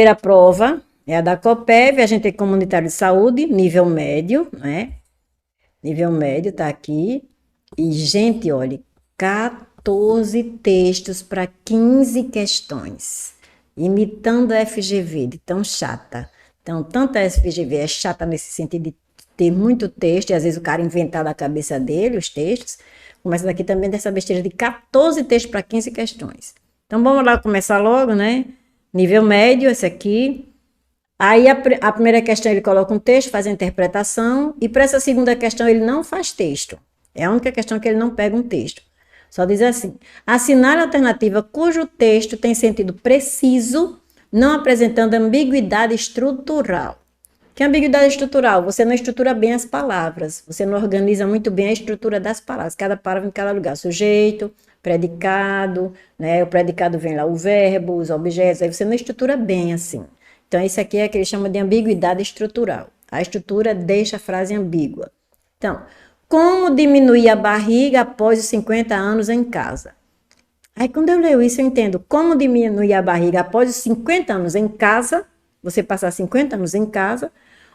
primeira prova é a da COPEV, agente comunitário de saúde, nível médio, né? Nível médio tá aqui. E, gente, olha, 14 textos para 15 questões. Imitando a FGV, de tão chata. Então, tanto a FGV é chata nesse sentido de ter muito texto, e às vezes o cara inventar da cabeça dele os textos, começa daqui também dessa besteira de 14 textos para 15 questões. Então, vamos lá começar logo, né? Nível médio, esse aqui. Aí a primeira questão ele coloca um texto, faz a interpretação, e para essa segunda questão ele não faz texto. É a única questão que ele não pega um texto. Só diz assim: assinale a alternativa cujo texto tem sentido preciso, não apresentando ambiguidade estrutural. Que ambiguidade estrutural? Você não estrutura bem as palavras, você não organiza muito bem a estrutura das palavras, cada palavra em cada lugar, sujeito, predicado, né? O predicado vem lá o verbo, os objetos, aí você não estrutura bem assim. Então, isso aqui é o que ele chama de ambiguidade estrutural. A estrutura deixa a frase ambígua. Então, como diminuir a barriga após os 50 anos em casa? Aí, quando eu leio isso, eu entendo como diminuir a barriga após os 50 anos em casa, você passar 50 anos em casa,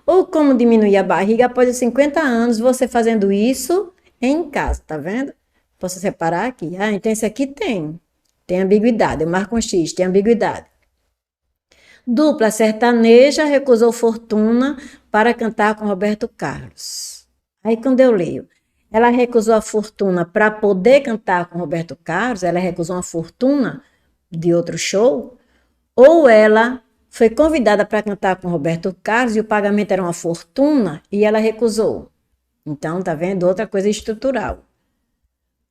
ou como diminuir a barriga após os 50 anos, você fazendo isso em casa, tá vendo? Posso separar aqui. Ah, então esse aqui tem ambiguidade. Eu marco um X, tem ambiguidade. Dupla sertaneja recusou fortuna para cantar com Roberto Carlos. Aí quando eu leio, ela recusou a fortuna para poder cantar com Roberto Carlos, ela recusou uma fortuna de outro show, ou ela foi convidada para cantar com Roberto Carlos e o pagamento era uma fortuna e ela recusou. Então, tá vendo? Outra coisa estrutural.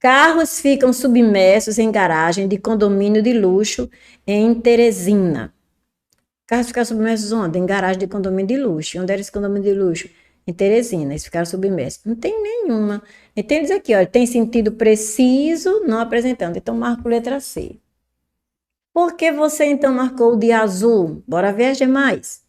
Carros ficam submersos em garagem de condomínio de luxo em Teresina. Carros ficaram submersos onde? Em garagem de condomínio de luxo. Onde era esse condomínio de luxo? Em Teresina, eles ficaram submersos. Não tem nenhuma. Então, eles aqui, olha, tem sentido preciso, não apresentando. Então, marco letra C. Por que você, então, marcou de azul? Bora ver as demais.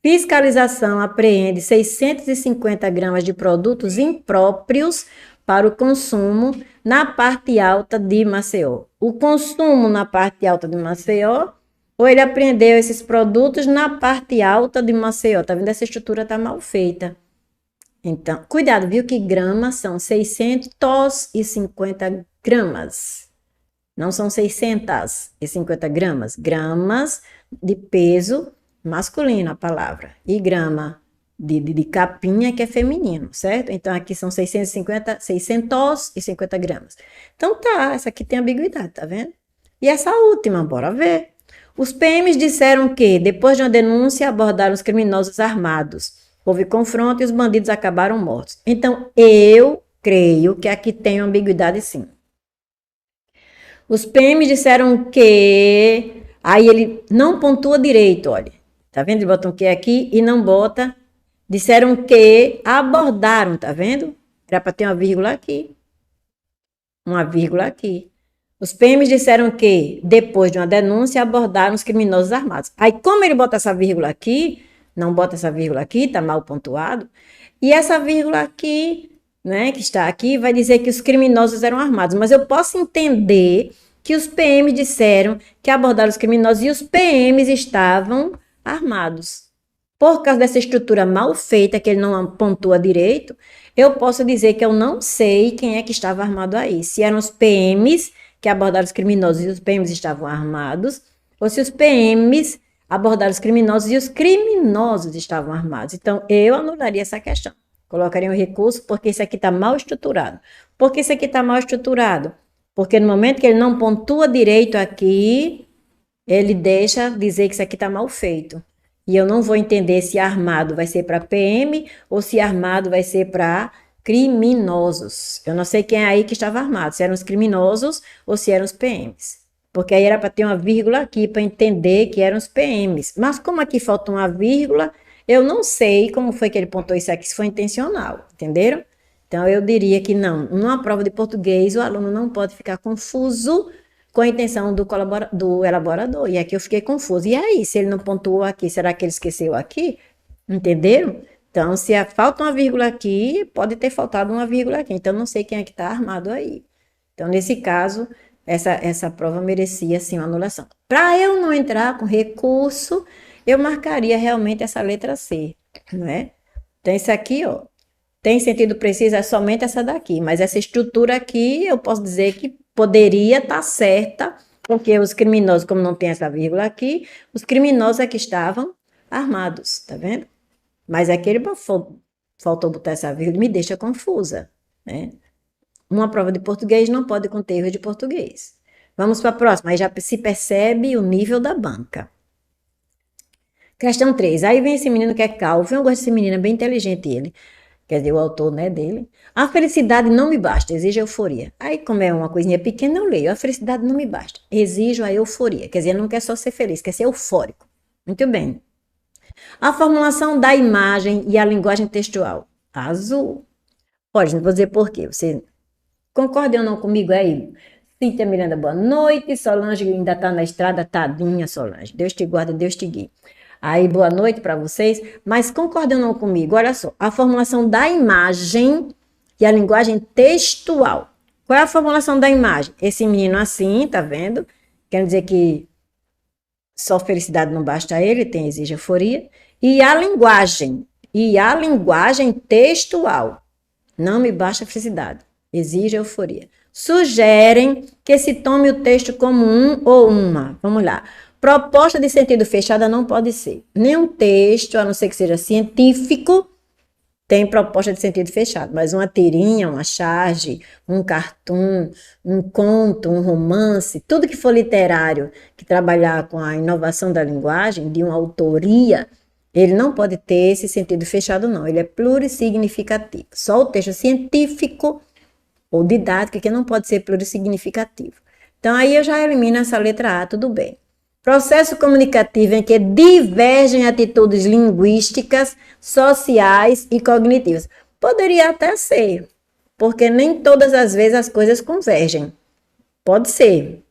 Fiscalização apreende 650 gramas de produtos impróprios para o consumo na parte alta de Maceió. O consumo na parte alta de Maceió, ou ele apreendeu esses produtos na parte alta de Maceió. Tá vendo? Essa estrutura tá mal feita. Então, cuidado, viu que gramas são 650 gramas. Não são 650 gramas. Gramas de peso masculino, a palavra. E grama de capinha, que é feminino, certo? Então, aqui são 650 gramas. Então, tá, essa aqui tem ambiguidade, tá vendo? E essa última, bora ver. Os PMs disseram que, depois de uma denúncia, abordaram os criminosos armados. Houve confronto e os bandidos acabaram mortos. Então, eu creio que aqui tem ambiguidade, sim. Os PMs disseram que... Aí ele não pontua direito, olha. Tá vendo? Ele bota um que aqui e não bota. Disseram que abordaram, tá vendo? Era para ter uma vírgula aqui. Uma vírgula aqui. Os PMs disseram que, depois de uma denúncia, abordaram os criminosos armados. Aí, como ele bota essa vírgula aqui, não bota essa vírgula aqui, tá mal pontuado. E essa vírgula aqui, né, que está aqui, vai dizer que os criminosos eram armados. Mas eu posso entender que os PMs disseram que abordaram os criminosos e os PMs estavam armados. Por causa dessa estrutura mal feita, que ele não pontua direito, eu posso dizer que eu não sei quem é que estava armado aí. Se eram os PMs que abordaram os criminosos e os PMs estavam armados, ou se os PMs abordaram os criminosos e os criminosos estavam armados. Então, eu anularia essa questão. Colocaria um recurso, porque isso aqui está mal estruturado. Por que isso aqui está mal estruturado? Porque no momento que ele não pontua direito aqui, ele deixa dizer que isso aqui está mal feito. E eu não vou entender se armado vai ser para PM ou se armado vai ser para criminosos. Eu não sei quem é aí que estava armado, se eram os criminosos ou se eram os PMs. Porque aí era para ter uma vírgula aqui para entender que eram os PMs. Mas como aqui falta uma vírgula, eu não sei como foi que ele pontuou isso aqui, se foi intencional, entenderam? Então eu diria que não. Numa prova de português, o aluno não pode ficar confuso com a intenção do elaborador. E aqui eu fiquei confuso. E aí, se ele não pontuou aqui, será que ele esqueceu aqui? Entenderam? Então, se falta uma vírgula aqui, pode ter faltado uma vírgula aqui. Então, não sei quem é que está armado aí. Então, nesse caso, essa prova merecia, sim, uma anulação. Para eu não entrar com recurso, eu marcaria realmente essa letra C, não é? Então, isso aqui, ó, tem sentido preciso, é somente essa daqui, mas essa estrutura aqui, eu posso dizer que poderia estar certa, porque os criminosos, como não tem essa vírgula aqui, os criminosos é que estavam armados, tá vendo? Mas aquele faltou botar essa vírgula e me deixa confusa, né? Uma prova de português não pode conter erro de português. Vamos para a próxima, aí já se percebe o nível da banca. Questão 3. Aí vem esse menino que é Calvin, eu gosto desse menino, é bem inteligente ele. Quer dizer, o autor, né, dele. A felicidade não me basta, exige euforia. Aí, como é uma coisinha pequena, eu leio. A felicidade não me basta, exijo a euforia. Quer dizer, não quer só ser feliz, quer ser eufórico. Muito bem. A formulação da imagem e a linguagem textual. Azul. Pode, não vou dizer por quê. Você concorda ou não comigo aí? Cíntia Miranda, boa noite. Solange ainda está na estrada, tadinha, Solange. Deus te guarda, Deus te guie. Aí, boa noite para vocês. Mas concordam ou não comigo? Olha só, a formulação da imagem e a linguagem textual. Qual é a formulação da imagem? Esse menino assim, tá vendo? Quer dizer que só felicidade não basta a ele, tem exige euforia. E a linguagem textual. Não me basta a felicidade, exige euforia. Sugerem que se tome o texto como um ou uma. Vamos lá. Proposta de sentido fechada não pode ser. Nenhum texto, a não ser que seja científico, tem proposta de sentido fechado. Mas uma tirinha, uma charge, um cartoon, um conto, um romance, tudo que for literário, que trabalhar com a inovação da linguagem, de uma autoria, ele não pode ter esse sentido fechado, não. Ele é plurissignificativo. Só o texto científico ou didático que não pode ser plurissignificativo. Então, aí eu já elimino essa letra A, tudo bem. Processo comunicativo em que divergem atitudes linguísticas, sociais e cognitivas. Poderia até ser, porque nem todas as vezes as coisas convergem. Pode ser.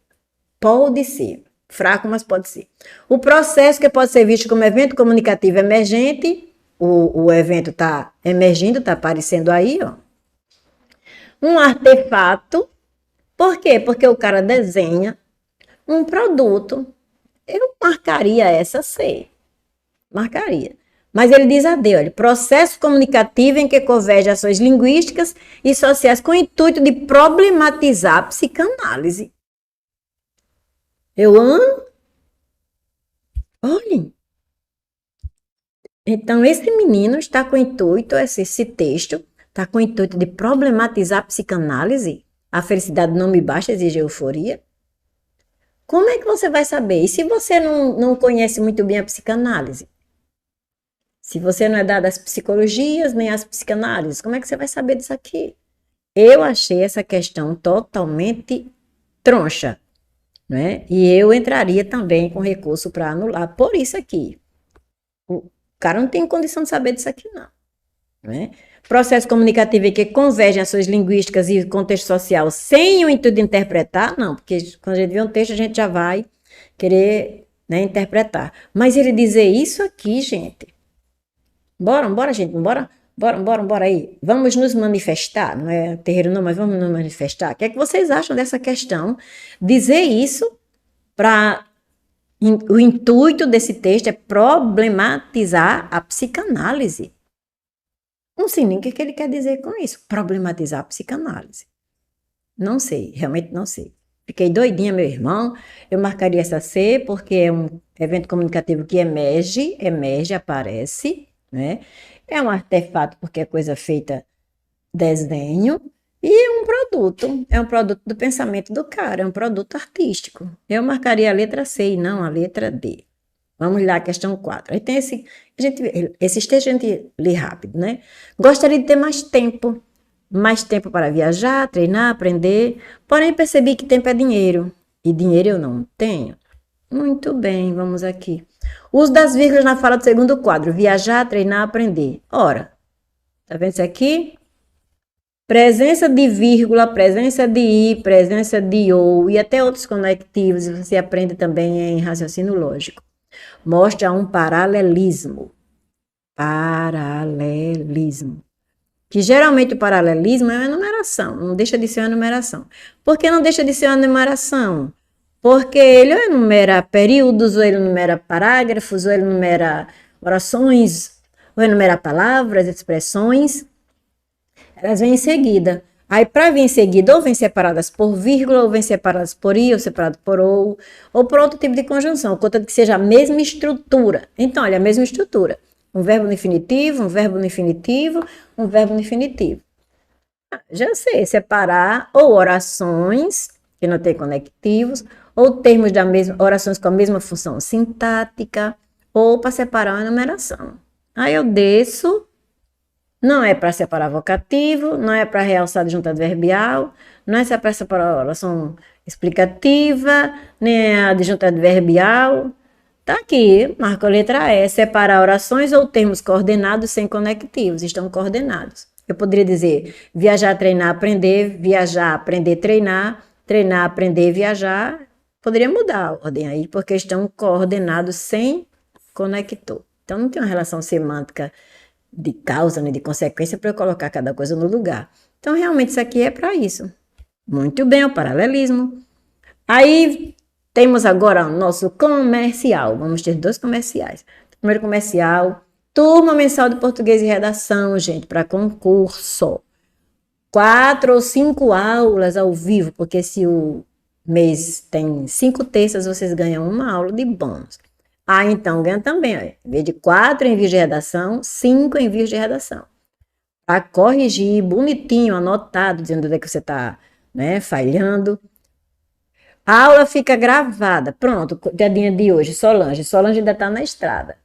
Fraco, mas pode ser. O processo que pode ser visto como evento comunicativo emergente, o evento está emergindo, está aparecendo aí, ó. Um artefato. Por quê? Porque o cara desenha um produto. Eu marcaria essa C. Marcaria. Mas ele diz a D, olha, processo comunicativo em que convergem ações linguísticas e sociais com o intuito de problematizar a psicanálise. Eu amo. Olhem. Então, esse menino está com o intuito, esse texto, está com o intuito de problematizar a psicanálise. A felicidade não me basta, exige euforia. Como é que você vai saber? E se você não conhece muito bem a psicanálise? Se você não é dado às psicologias nem às psicanálises, como é que você vai saber disso aqui? Eu achei essa questão totalmente troncha, né? E eu entraria também com recurso para anular por isso aqui. O cara não tem condição de saber disso aqui, não. Né? Processo comunicativo em que convergem ações linguísticas e contexto social sem o intuito de interpretar, não, porque quando a gente vê um texto a gente já vai querer, né, interpretar. Mas ele dizer isso aqui, gente, bora, gente, bora aí. Vamos nos manifestar, não é terreiro não, mas vamos nos manifestar. O que é que vocês acham dessa questão? Dizer isso para... O intuito desse texto é problematizar a psicanálise. Não sei nem o que ele quer dizer com isso, problematizar a psicanálise. Não sei, realmente não sei. Fiquei doidinha, meu irmão. Eu marcaria essa C porque é um evento comunicativo que emerge, aparece, né? É um artefato porque é coisa feita desenho e é um produto do pensamento do cara, é um produto artístico. Eu marcaria a letra C e não a letra D. Vamos lá, questão 4. Aí tem esses textos a gente lê rápido, né? Gostaria de ter mais tempo para viajar, treinar, aprender, porém percebi que tempo é dinheiro, e dinheiro eu não tenho. Muito bem, vamos aqui. Uso das vírgulas na fala do segundo quadro, viajar, treinar, aprender. Ora, tá vendo isso aqui? Presença de vírgula, presença de i, presença de ou e até outros conectivos, você aprende também em raciocínio lógico. Mostra um paralelismo. Que geralmente o paralelismo é uma enumeração, não deixa de ser uma enumeração. Por que não deixa de ser uma enumeração? Porque ele ou enumera períodos, ou ele enumera parágrafos, ou ele enumera orações, ou enumera palavras, expressões. Elas vêm em seguida. Aí, para vir em seguida, ou vêm separadas por vírgula, ou vêm separadas por i, ou separado por ou por outro tipo de conjunção, contanto que seja a mesma estrutura. Então, olha, a mesma estrutura. Um verbo no infinitivo, um verbo no infinitivo, um verbo no infinitivo. Já sei, separar ou orações, que não tem conectivos, ou termos da mesma, orações com a mesma função sintática, ou para separar uma enumeração. Aí eu desço. Não é para separar vocativo, não é para realçar a adjunto adverbial, não é para separar a oração explicativa, nem a adjunto adverbial. Tá aqui, marca a letra E, separar orações ou termos coordenados sem conectivos, estão coordenados. Eu poderia dizer viajar, treinar, aprender, viajar, aprender, treinar, treinar, aprender, viajar. Poderia mudar a ordem aí, porque estão coordenados sem conector. Então não tem uma relação semântica de causa, nem de consequência para eu colocar cada coisa no lugar. Então, realmente, isso aqui é para isso. Muito bem, o paralelismo. Aí, temos agora o nosso comercial. Vamos ter 2 comerciais. Primeiro comercial, turma mensal de português e redação, gente, para concurso. 4 ou 5 aulas ao vivo, porque se o mês tem 5 terças, vocês ganham uma aula de bônus. Ah, então ganha também, ó, em vez de 4 envios de redação, 5 envios de redação. Para corrigir, bonitinho, anotado, dizendo onde é que você está, né, falhando. A aula fica gravada. Pronto, dia de hoje, Solange. Solange ainda está na estrada.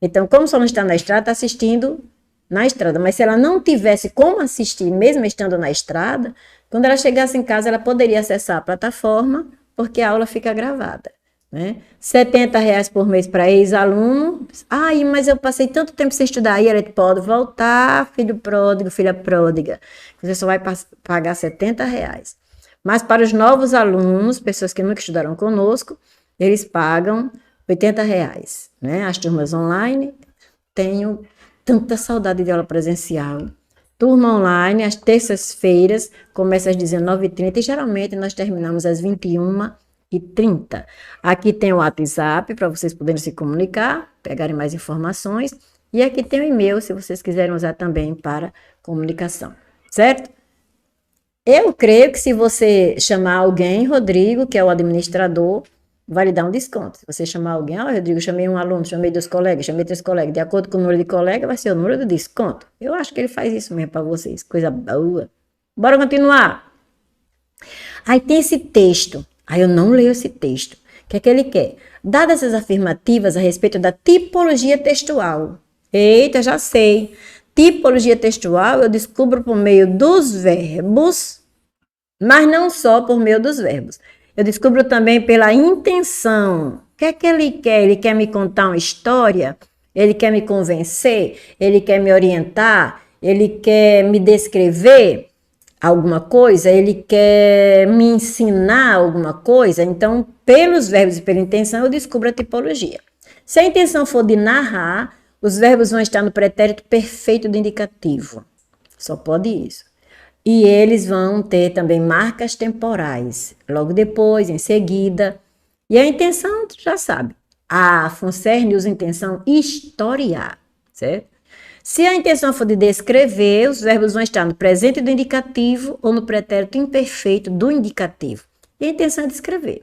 Então, como Solange está na estrada, está assistindo na estrada. Mas se ela não tivesse como assistir, mesmo estando na estrada, quando ela chegasse em casa, ela poderia acessar a plataforma, porque a aula fica gravada. Né? R$70 por mês para ex-aluno. Ai, mas eu passei tanto tempo sem estudar. Aí ele pode voltar, filho pródigo, filha pródiga. Você só vai pagar R$70. Mas para os novos alunos, pessoas que nunca estudaram conosco, eles pagam R$80. Né? As turmas online, tenho tanta saudade de aula presencial. Turma online, às terças-feiras, começa às 19h30 e geralmente nós terminamos às 21h30. Aqui tem o WhatsApp para vocês poderem se comunicar, pegarem mais informações. E aqui tem o e-mail, se vocês quiserem usar também para comunicação, certo? Eu creio que se você chamar alguém, Rodrigo, que é o administrador, vai lhe dar um desconto. Se você chamar alguém, Rodrigo, chamei um aluno, chamei 2 colegas, chamei 3 colegas, de acordo com o número de colega, vai ser o número do desconto. Eu acho que ele faz isso mesmo para vocês, coisa boa. Bora continuar. Aí tem esse texto. Aí eu não leio esse texto. O que é que ele quer? Dadas as afirmativas a respeito da tipologia textual. Eita, já sei. Tipologia textual eu descubro por meio dos verbos, mas não só por meio dos verbos. Eu descubro também pela intenção. O que é que ele quer? Ele quer me contar uma história? Ele quer me convencer? Ele quer me orientar? Ele quer me descrever alguma coisa? Ele quer me ensinar alguma coisa? Então, pelos verbos e pela intenção, eu descubro a tipologia. Se a intenção for de narrar, os verbos vão estar no pretérito perfeito do indicativo. Só pode isso. E eles vão ter também marcas temporais. Logo depois, em seguida. E a intenção, tu já sabe. A FUNCERN usa a intenção historiar, certo? Se a intenção for de descrever, os verbos vão estar no presente do indicativo ou no pretérito imperfeito do indicativo. E a intenção é descrever.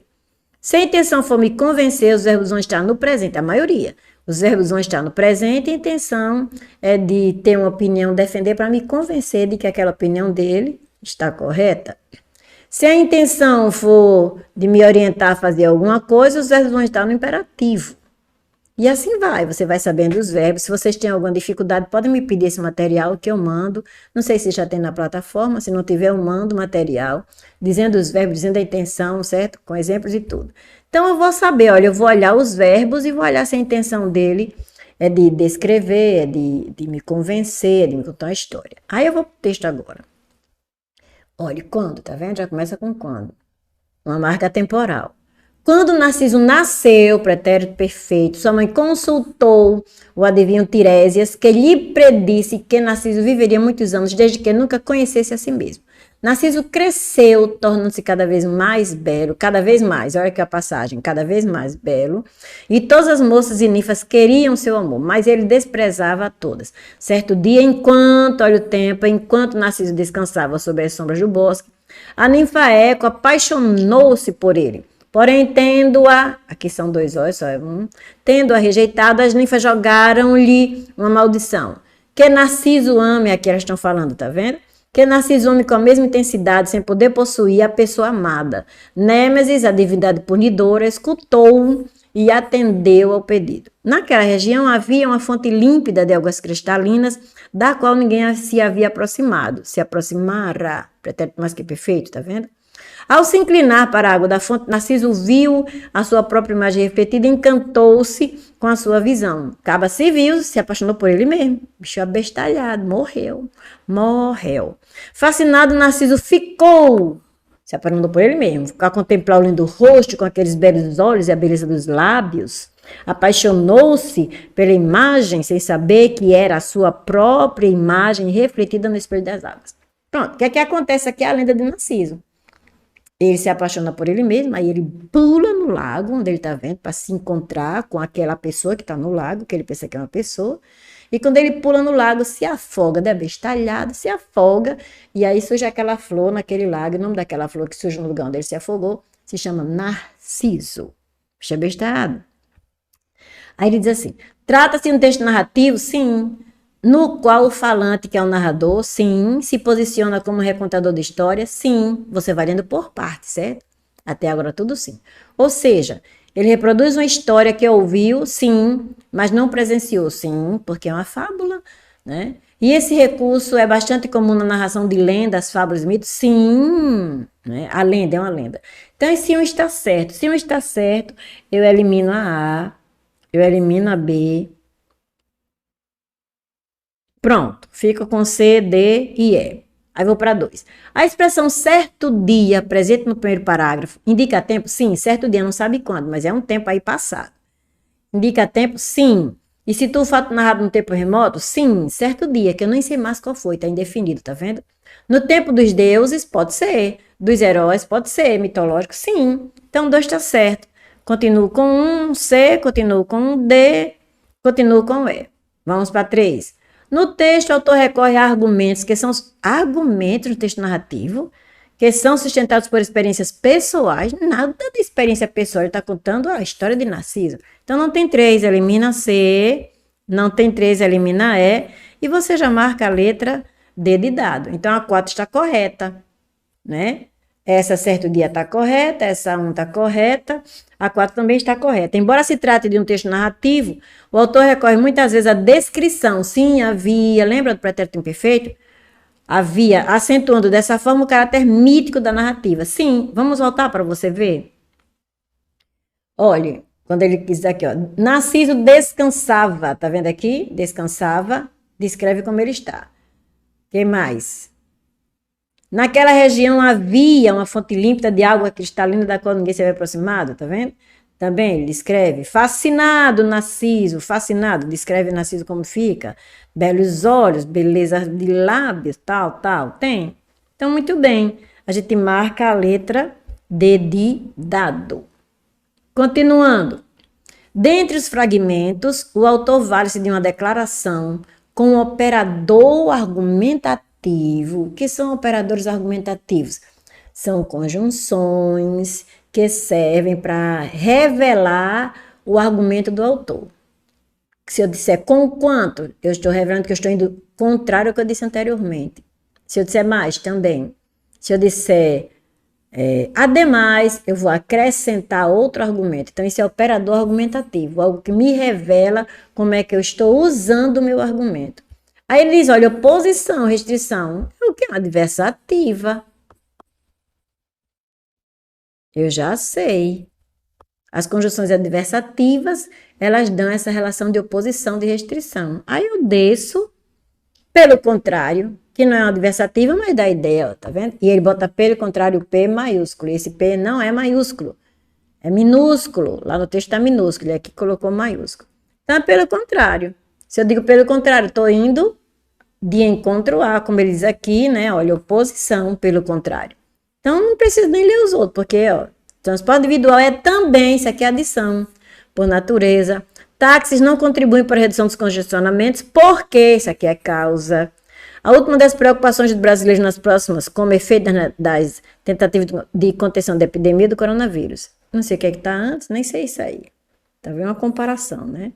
Se a intenção for me convencer, os verbos vão estar no presente, a maioria. Os verbos vão estar no presente e a intenção é de ter uma opinião, defender para me convencer de que aquela opinião dele está correta. Se a intenção for de me orientar a fazer alguma coisa, os verbos vão estar no imperativo. E assim vai, você vai sabendo os verbos. Se vocês têm alguma dificuldade, podem me pedir esse material que eu mando. Não sei se já tem na plataforma, se não tiver, eu mando o material, dizendo os verbos, dizendo a intenção, certo? Com exemplos e tudo. Então, eu vou saber, olha, eu vou olhar os verbos e vou olhar se a intenção dele é de descrever, é de me convencer, de me contar uma história. Aí eu vou pro texto agora. Olha, quando, tá vendo? Já começa com quando. Uma marca temporal. Quando Narciso nasceu, pretérito perfeito, sua mãe consultou o adivinho Tiresias, que lhe predisse que Narciso viveria muitos anos, desde que nunca conhecesse a si mesmo. Narciso cresceu, tornando-se cada vez mais belo, cada vez mais, olha aqui a passagem, cada vez mais belo, e todas as moças e ninfas queriam seu amor, mas ele desprezava a todas. Certo dia, olha o tempo, enquanto Narciso descansava sob as sombras do bosque, a ninfa Eco apaixonou-se por ele. Porém, tendo-a, aqui são dois olhos, só tendo-a rejeitado, as ninfas jogaram-lhe uma maldição. Que Narciso ame, aqui elas estão falando, tá vendo? Que Narciso ame com a mesma intensidade, sem poder possuir a pessoa amada. Nêmesis, a divindade punidora, escutou e atendeu ao pedido. Naquela região havia uma fonte límpida de águas cristalinas, da qual ninguém se havia aproximado. Se aproximara, pretérito mais que perfeito, tá vendo? Ao se inclinar para a água da fonte, Narciso viu a sua própria imagem refletida e encantou-se com a sua visão. Caba se viu, se apaixonou por ele mesmo. Bicho abestalhado, morreu. Fascinado, Narciso ficou, se apaixonou por ele mesmo. A contemplar o lindo rosto com aqueles belos olhos e a beleza dos lábios. Apaixonou-se pela imagem, sem saber que era a sua própria imagem refletida no espelho das águas. Pronto, o que é que acontece aqui? É a lenda de Narciso. Ele se apaixona por ele mesmo, aí ele pula no lago, onde ele está vendo, para se encontrar com aquela pessoa que está no lago, que ele pensa que é uma pessoa. E quando ele pula no lago, se afoga, deve estalhado, se afoga, e aí surge aquela flor naquele lago. O nome daquela flor que surge no lugar onde ele se afogou se chama Narciso. Puxa, bestalhado. Aí ele diz assim: trata-se de um texto narrativo? Sim. No qual o falante, que é o narrador, sim, se posiciona como recontador de história, sim, você vai lendo por partes, certo? Até agora tudo sim. Ou seja, ele reproduz uma história que ouviu, sim, mas não presenciou, sim, porque é uma fábula, né? E esse recurso é bastante comum na narração de lendas, fábulas e mitos, sim, né? A lenda é uma lenda. Então, se um está certo, se um está certo, eu elimino a A, eu elimino a B. Pronto, fica com C, D e E. Aí vou para 2. A expressão certo dia, presente no primeiro parágrafo, indica tempo? Sim, certo dia, não sabe quando, mas é um tempo aí passado. Indica tempo? Sim. E se tu fato narrado no tempo remoto? Sim, certo dia, que eu nem sei mais qual foi, tá indefinido, tá vendo? No tempo dos deuses, pode ser. Dos heróis, pode ser. Mitológico, sim. Então, 2 está certo. Continuo com um C, continuo com um D, continuo com E. Vamos para 3. No texto, o autor recorre a argumentos, que são os argumentos do texto narrativo, que são sustentados por experiências pessoais. Nada de experiência pessoal, ele está contando a história de Narciso. Então, não tem 3, elimina C, não tem 3, elimina E, e você já marca a letra D de dado. Então, a 4 está correta, né? Essa certo dia está correta, essa 1 está correta, a 4 também está correta. Embora se trate de um texto narrativo, o autor recorre muitas vezes à descrição. Sim, havia, lembra do pretérito imperfeito? Havia, acentuando dessa forma o caráter mítico da narrativa. Sim, vamos voltar para você ver? Olha, quando ele diz aqui, ó, Narciso descansava, tá vendo aqui? Descansava, descreve como ele está. Quem mais? Naquela região havia uma fonte límpida de água cristalina da qual ninguém se havia aproximado, tá vendo? Também ele descreve, fascinado Narciso, fascinado, descreve Narciso como fica, belos olhos, beleza de lábios, tal, tem. Então, muito bem, a gente marca a letra D de dado. Continuando, dentre os fragmentos, o autor vale-se de uma declaração com um operador argumentativo. O que são operadores argumentativos? São conjunções que servem para revelar o argumento do autor. Se eu disser com quanto, eu estou revelando que eu estou indo contrário ao que eu disse anteriormente. Se eu disser mais, também. Se eu disser ademais, eu vou acrescentar outro argumento. Então, isso é operador argumentativo, algo que me revela como é que eu estou usando o meu argumento. Aí ele diz, olha, oposição, restrição, é o que é uma adversativa. Eu já sei. As conjunções adversativas, elas dão essa relação de oposição, de restrição. Aí eu desço, pelo contrário, que não é uma adversativa, mas dá ideia, ó, tá vendo? E ele bota pelo contrário P maiúsculo. E esse P não é maiúsculo, é minúsculo. Lá no texto está minúsculo, e aqui colocou maiúsculo. Então é pelo contrário. Se eu digo pelo contrário, estou indo de encontro a, como ele diz aqui, né? Olha, oposição, pelo contrário. Então, não precisa nem ler os outros, porque, ó, transporte individual é também, isso aqui é adição, por natureza. Táxis não contribuem para a redução dos congestionamentos, porque, isso aqui é causa. A última das preocupações dos brasileiros nas próximas, como efeito das tentativas de contenção da epidemia do coronavírus. Não sei o que é que está antes, nem sei isso aí. Tá vendo uma comparação, né?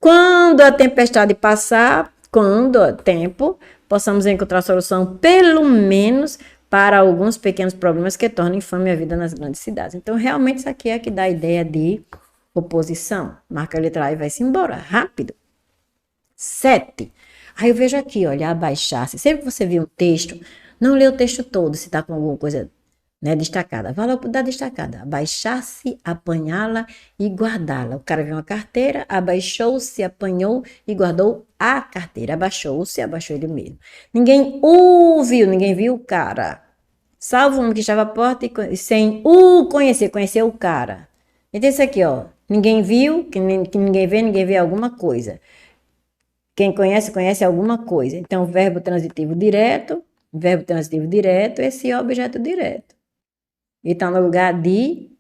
Quando a tempestade passar, quando o tempo, possamos encontrar solução, pelo menos, para alguns pequenos problemas que tornam infame a vida nas grandes cidades. Então, realmente, isso aqui é que dá a ideia de oposição. Marca a letra A e vai-se embora, rápido. 7. Aí eu vejo aqui, olha, abaixar-se. Sempre que você vê um texto, não lê o texto todo, se está com alguma coisa, né, destacada. Vai lá da destacada. Abaixar-se, apanhá-la e guardá-la. O cara viu uma carteira, abaixou-se, apanhou e guardou a carteira. Abaixou-se, abaixou ele mesmo. Ninguém o viu, ninguém viu o cara. Salvo o homem que estava à porta e sem o conhecer, conheceu o cara. Então isso aqui, ó. Ninguém viu, que ninguém vê alguma coisa. Quem conhece, conhece alguma coisa. Então, verbo transitivo direto, esse é objeto direto. E está no lugar de,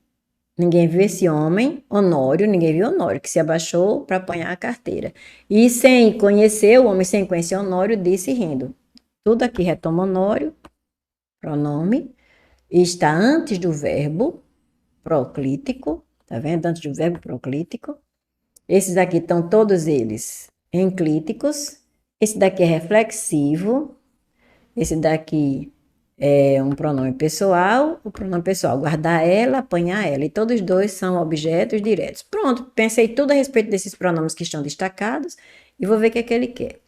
ninguém viu esse homem, Honório, ninguém viu Honório, que se abaixou para apanhar a carteira. E sem conhecer, o homem sem conhecer Honório, disse rindo. Tudo aqui retoma Honório, pronome, e está antes do verbo proclítico, tá vendo? Antes do verbo proclítico. Esses aqui estão todos eles enclíticos. Esse daqui é reflexivo. Esse daqui é um pronome pessoal. O pronome pessoal, guardar ela, apanhar ela. E todos dois são objetos diretos. Pronto, pensei tudo a respeito desses pronomes que estão destacados e vou ver o que é que ele quer.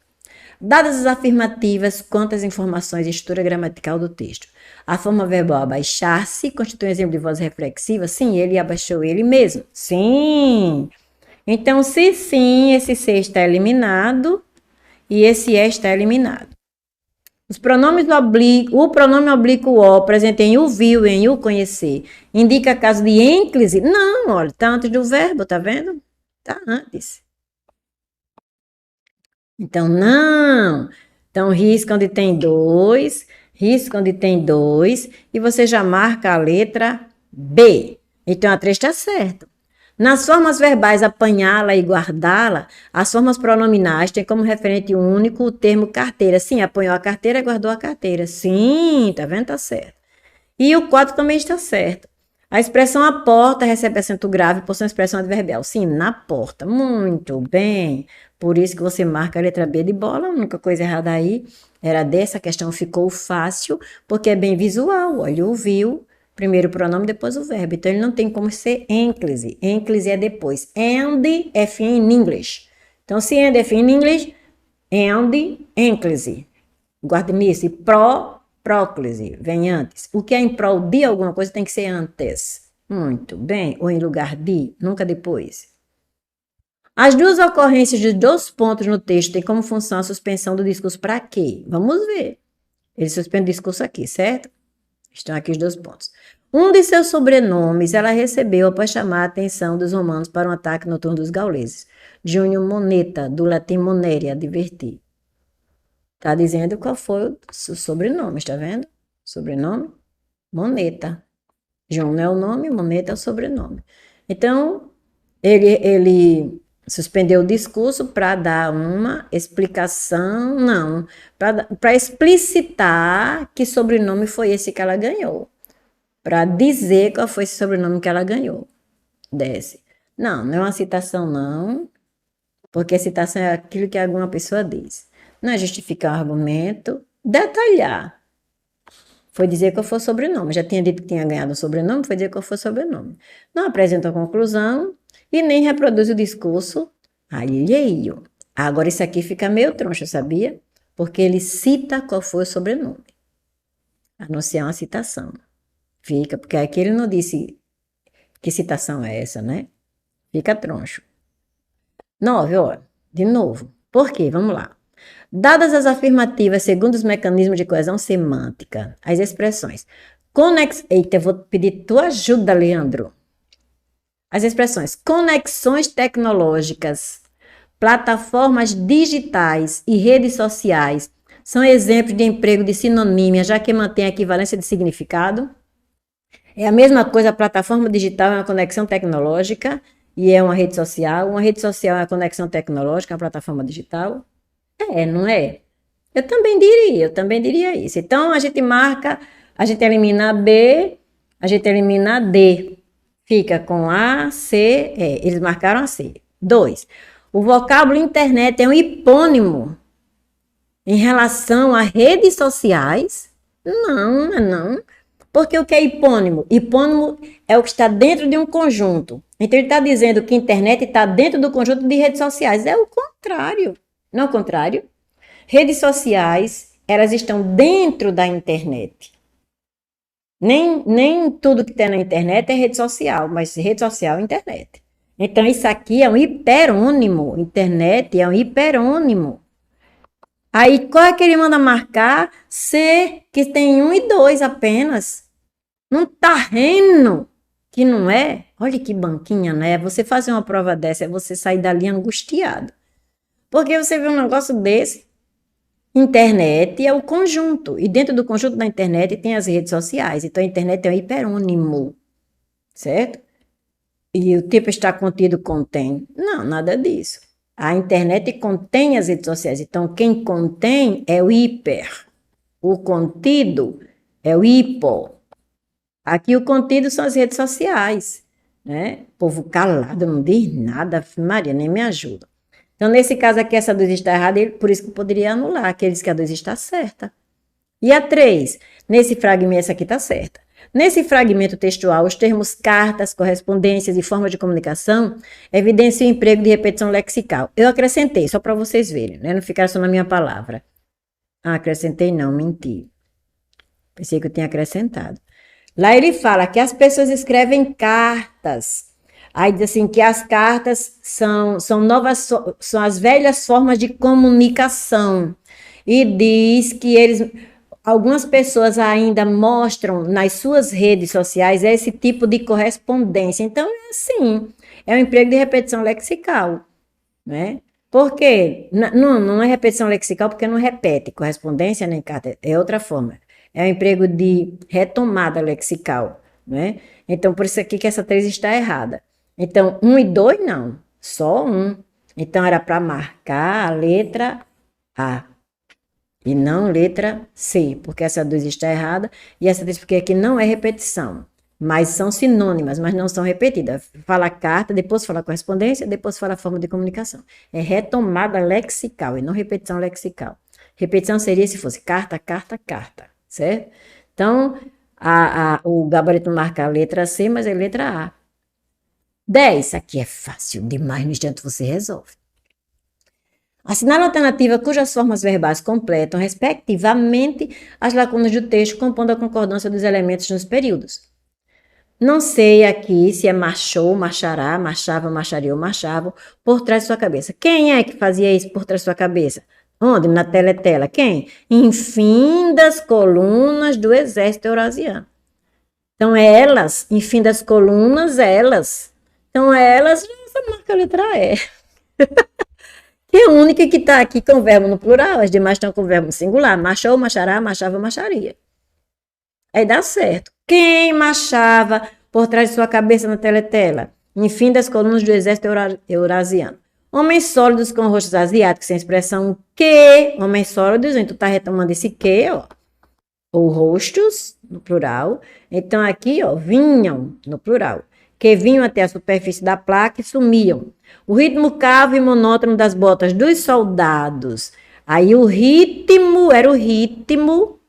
Dadas as afirmativas quanto às informações e estrutura gramatical do texto, a forma verbal abaixar-se constitui um exemplo de voz reflexiva? Sim, ele abaixou ele mesmo. Sim. Então, se sim, esse C está eliminado e esse E está eliminado. O pronome oblíquo O, presente em o viu e em o conhecer, indica caso de ênclise? Não, olha, está antes do verbo, tá vendo? Está antes. Então, não. Então, risca onde tem dois, e você já marca a letra B. Então, a 3 está certo. Nas formas verbais apanhá-la e guardá-la, as formas pronominais têm como referente único o termo carteira. Sim, apanhou a carteira e guardou a carteira. Sim, tá vendo? Tá certo. E o 4 também está certo. A expressão a porta recebe acento grave por ser uma expressão adverbial. Sim, na porta. Muito bem. Por isso que você marca a letra B de bola. A única coisa errada aí era dessa questão ficou fácil, porque é bem visual. Olha, ouviu. Primeiro o pronome, depois o verbo. Então, ele não tem como ser ênclise. Ênclise é depois. And é fim in English. Então, se and é fim in English, and, ênclise. Guarde nisso. E próclise, vem antes. O que é em prol de alguma coisa tem que ser antes. Muito bem. Ou em lugar de, nunca depois. As duas ocorrências de 2 pontos no texto têm como função a suspensão do discurso para quê? Vamos ver. Ele suspende o discurso aqui, certo? Estão aqui os 2 pontos. Um de seus sobrenomes ela recebeu após chamar a atenção dos romanos para um ataque noturno dos gauleses. Júnior Moneta, do latim monere, advertir. Está dizendo qual foi o sobrenome, está vendo? Sobrenome, Moneta. Júnior é o nome, Moneta é o sobrenome. Então, ele suspendeu o discurso para dar uma explicação, não, para explicitar que sobrenome foi esse que ela ganhou. Para dizer qual foi esse sobrenome que ela ganhou. Desce. Não, não é uma citação, não, porque a citação é aquilo que alguma pessoa diz. Não é justificar o argumento, detalhar. Foi dizer qual foi o sobrenome. Já tinha dito que tinha ganhado o sobrenome, foi dizer qual foi o sobrenome. Não apresenta a conclusão e nem reproduz o discurso alheio. Agora, isso aqui fica meio troncho, sabia? Porque ele cita qual foi o sobrenome. Anunciar uma citação. Fica, porque aqui ele não disse que citação é essa, né? Fica troncho. 9, ó, de novo. Por quê? Vamos lá. Dadas as afirmativas segundo os mecanismos de coesão semântica, as expressões Eita, eu vou pedir tua ajuda, Leandro. As expressões conexões tecnológicas, plataformas digitais e redes sociais são exemplos de emprego de sinonímia, já que mantém a equivalência de significado. É a mesma coisa, a plataforma digital é uma conexão tecnológica e é uma rede social. Uma rede social é uma conexão tecnológica, uma plataforma digital. É, não é? Eu também diria isso. Então, a gente marca, a gente elimina B, a gente elimina D. Fica com A, C, E. Eles marcaram a C. 2. O vocábulo internet é um hipônimo em relação a redes sociais? Não, não. Porque o que é hipônimo? Hipônimo é o que está dentro de um conjunto. Então, ele está dizendo que a internet está dentro do conjunto de redes sociais. É o contrário. Não é o contrário? Redes sociais, elas estão dentro da internet. Nem tudo que tem na internet é rede social, mas rede social é internet. Então, isso aqui é um hiperônimo. Internet é um hiperônimo. Aí, qual é que ele manda marcar? C, que tem 1 e 2 apenas. Num terreno que não é. Olha que banquinha, né? Você fazer uma prova dessa é você sair dali angustiado. Porque você vê um negócio desse. Internet é o conjunto. E dentro do conjunto da internet tem as redes sociais. Então, a internet é um hiperônimo. Certo? E o tipo está contido contém. Não, nada disso. A internet contém as redes sociais. Então, quem contém é o hiper. O contido é o hipo. Aqui o contido são as redes sociais. Né? O povo calado, não diz nada. Maria, nem me ajuda. Então, nesse caso aqui, essa 2 está errada, por isso que eu poderia anular. Aqueles que a 2 está certa. E a 3? Nesse fragmento, essa aqui está certa. Nesse fragmento textual, os termos cartas, correspondências e forma de comunicação evidenciam o emprego de repetição lexical. Eu acrescentei, só para vocês verem, né? Não ficar só na minha palavra. Ah, acrescentei não, menti. Pensei que eu tinha acrescentado. Lá ele fala que as pessoas escrevem cartas. Aí diz assim que as cartas são novas, são as velhas formas de comunicação. E diz que algumas pessoas ainda mostram nas suas redes sociais esse tipo de correspondência. Então, é assim, é um emprego de repetição lexical, né? Por quê? Não é repetição lexical porque não repete, correspondência nem carta, é outra forma. É um emprego de retomada lexical, né? Então, por isso aqui que essa 3 está errada. Então, 1 e 2 não, só 1. Então, era para marcar a letra A. E não letra C, porque essa 2 está errada, e essa 3 porque aqui não é repetição, mas são sinônimas, mas não são repetidas. Fala carta, depois fala correspondência, depois fala forma de comunicação. É retomada lexical e não repetição lexical. Repetição seria se fosse carta, carta, carta, certo? Então, o gabarito marca a letra C, mas é letra A. 10, aqui é fácil demais, no instante você resolve. Assinale a alternativa cujas formas verbais completam, respectivamente, as lacunas do texto, compondo a concordância dos elementos nos períodos. Não sei aqui se é marchou, marchará, marchava, marcharia ou marchavam, por trás de sua cabeça. Quem é que fazia isso por trás de sua cabeça? Onde? Na teletela. Quem? Enfim das colunas do exército eurasiano. Então, elas, enfim das colunas, elas. Então, elas, essa marca a letra E. Que é a única que está aqui com o verbo no plural, as demais estão com o verbo no singular. Marchou, marchará, marchava, marcharia. Aí dá certo. Quem marchava por trás de sua cabeça na teletela? Enfim das colunas do exército eurasiano. Homens sólidos com rostos asiáticos, sem expressão que. Homens sólidos, então está retomando esse que, ó. Ou rostos, no plural. Então aqui, ó, vinham, no plural. Que vinham até a superfície da placa e sumiam. O ritmo cavo e monótono das botas dos soldados. Aí o ritmo era o ritmo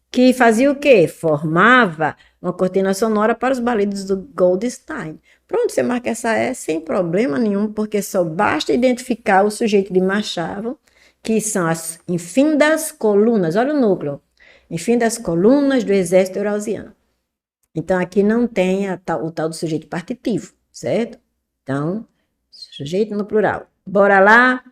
que fazia o quê? Formava uma cortina sonora para os balidos do Goldstein. Pronto, você marca essa E sem problema nenhum, porque só basta identificar o sujeito de marchavam, que são as infindas colunas, olha o núcleo, infindas colunas do exército eurasiano. Então, aqui não tem o tal do sujeito partitivo, certo? Então, sujeito no plural. Bora lá.